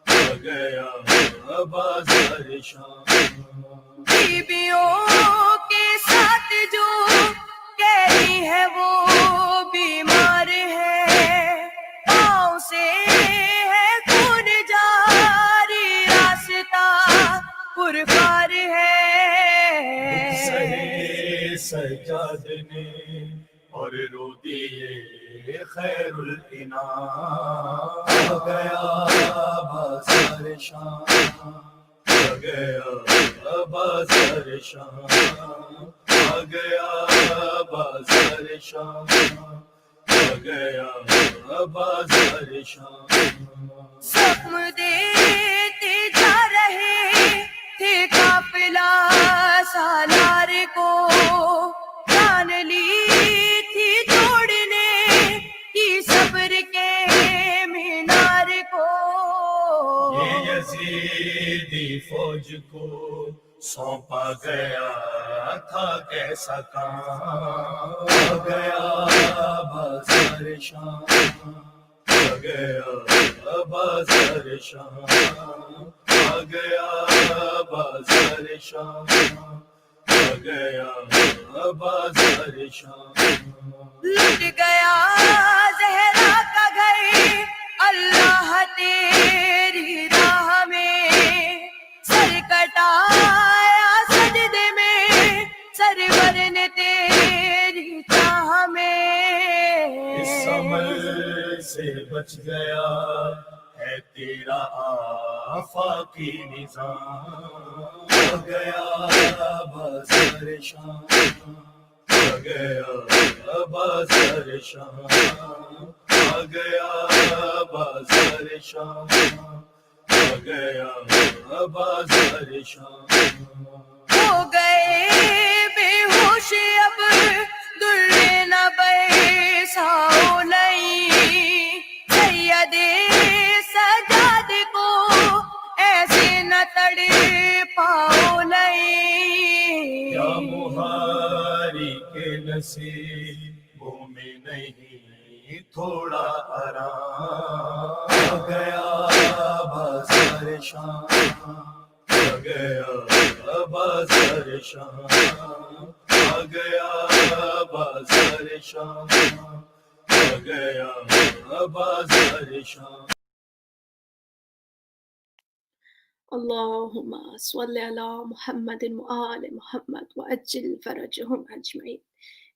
[SPEAKER 8] آ گیا بازار شام
[SPEAKER 7] بیویوں کے ساتھ جو قیدی ہے وہ بیمار ہے پاؤں سے ہے خون جاری راستہ پرکار ہے
[SPEAKER 8] سہے سجاد نے اور رو دیے خیر الانام آ گیا بازار شام آ گیا بازار شام آ گیا بازار شام آ گیا بازار شام
[SPEAKER 7] زخم دیتے جا رہے تھے قافلہ سالار کو جان لی تھی توڑنے کی صبر کے مینار کو
[SPEAKER 8] یہ یزیدی فوج کو سونپا گیا تھا کیسا کام آ گیا بازار شام آ گیا بازار شام آ گیا بازار شام آ گیا بازار شام
[SPEAKER 7] لٹ گیا زہرا کا گھر اللہ تیری راہ میں سر کٹایا سجدے میں سرور نے تیری چاہ میں
[SPEAKER 8] اس عمل سے بچ گیا ہے تیرا آفاقی نظام آ گیا بازار شام آ گیا بازار شام آ گیا بازار شام آ گیا بازار شام
[SPEAKER 7] ہو گئے بے ہوش اب در نہ بیساؤ نہیں سید سجاد کو ایسے نہ تڑ پاؤ نہیں
[SPEAKER 8] کیا مہاری کے نصیبوں میں نہیں تھوڑا آرام آ گیا بازار شام آ گیا بازار شام آ گیا بازار شام آ گیا بازار شام
[SPEAKER 1] اللهم صل على Muhammad وآل Muhammad وأجل فرجهم أجمعين.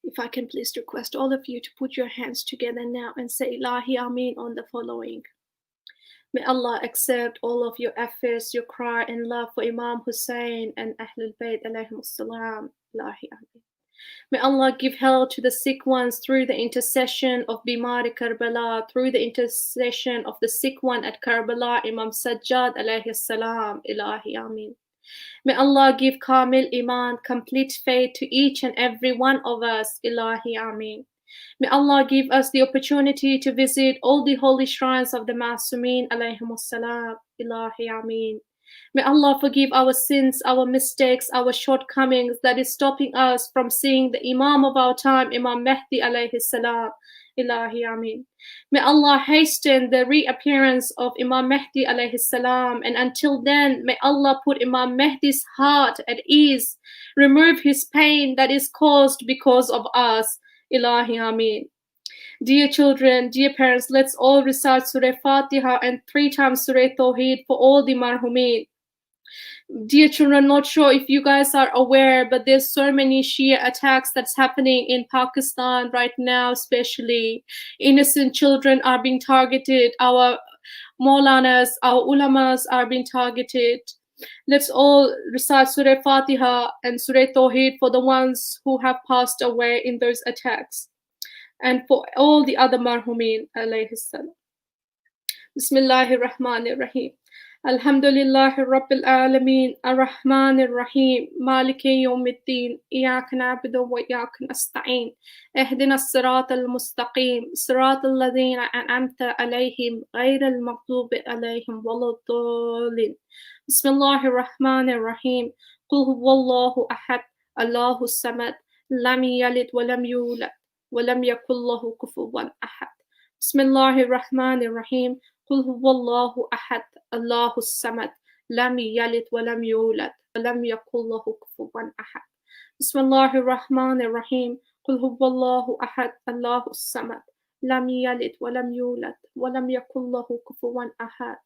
[SPEAKER 1] If I can please request all of you to put your hands together now and say Ilahi Ameen on the following. May Allah accept all of your efforts, your cry and love for Imam Hussain and Ahlulbayt alayhim as-salam. Ilahi Ameen. May Allah give health to the sick ones through the intercession of Bimari Karbala, through the intercession of the sick one at Karbala, Imam Sajad alayhi salam, Ilahi Ameen. May Allah give Kamil Iman, complete faith to each and every one of us, Ilahi Ameen. May Allah give us the opportunity to visit all the holy shrines of the Masumin alayhimus salam, Ilahi Ameen. May Allah forgive our sins, our mistakes, our shortcomings that is stopping us from seeing the Imam of our time, Imam Mehdi alayhi salam, Ilahi Ameen. May Allah hasten the reappearance of Imam Mehdi alayhi salam, and until then, may Allah put Imam Mehdi's heart at ease, remove his pain that is caused because of us, Ilahi Ameen. Dear children, dear parents, let's all recite Surah Fatiha and 3 times Surah Tawheed for all the marhumin. Dear children, not sure if you guys are aware, but there's so many Shia attacks that's happening in Pakistan right now, especially. Innocent children are being targeted. Our Maulanas, our ulamas are being targeted. Let's all recite Surah Fatiha and Surah Tawheed for the ones who have passed away in those attacks, and for all the other marhumin alayhi salam. Bismillahir Rahmanir Rahim. Alhamdulillahi Rabbil Alameen, Ar-Rahmanir Rahim, Maliki Yawmiddin, Iyaka na'budu wa iyaka nasta'in, Ihdina as-sirata al-mustaqim, sirata alladhina an'amta alayhim, ghayra al-maghdubi alayhim waladdallin. Bismillahir Rahmanir Rahim. Qul huwallahu ahad, Allahu samad, lam yalid wa lam yulad, wa lam yakul lahu kufuwan ahad. Bismillahir Rahmanir Rahim. قل هو الله أحد الله الصمد لم يلد ولم يولد ولم يكن له كفوا أحد. بسم الله الرحمن الرحيم. قل هو الله أحد الله الصمد لم يلد ولم يولد ولم يكن له كفوا أحد.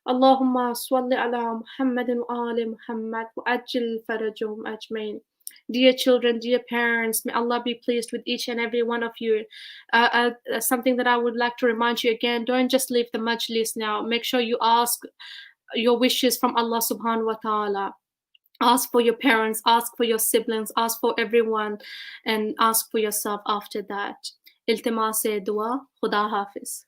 [SPEAKER 1] اللهم صل على محمد وآل محمد وأجل فرجهم أجمعين. Dear children, dear parents, may Allah be pleased with each and every one of you. Something that I would like to remind you again, don't just leave the Majlis now. Make sure you ask your wishes from Allah subhanahu wa ta'ala. Ask for your parents, ask for your siblings, ask for everyone, and ask for yourself after that. Iltimas-e dua, Khuda Hafiz.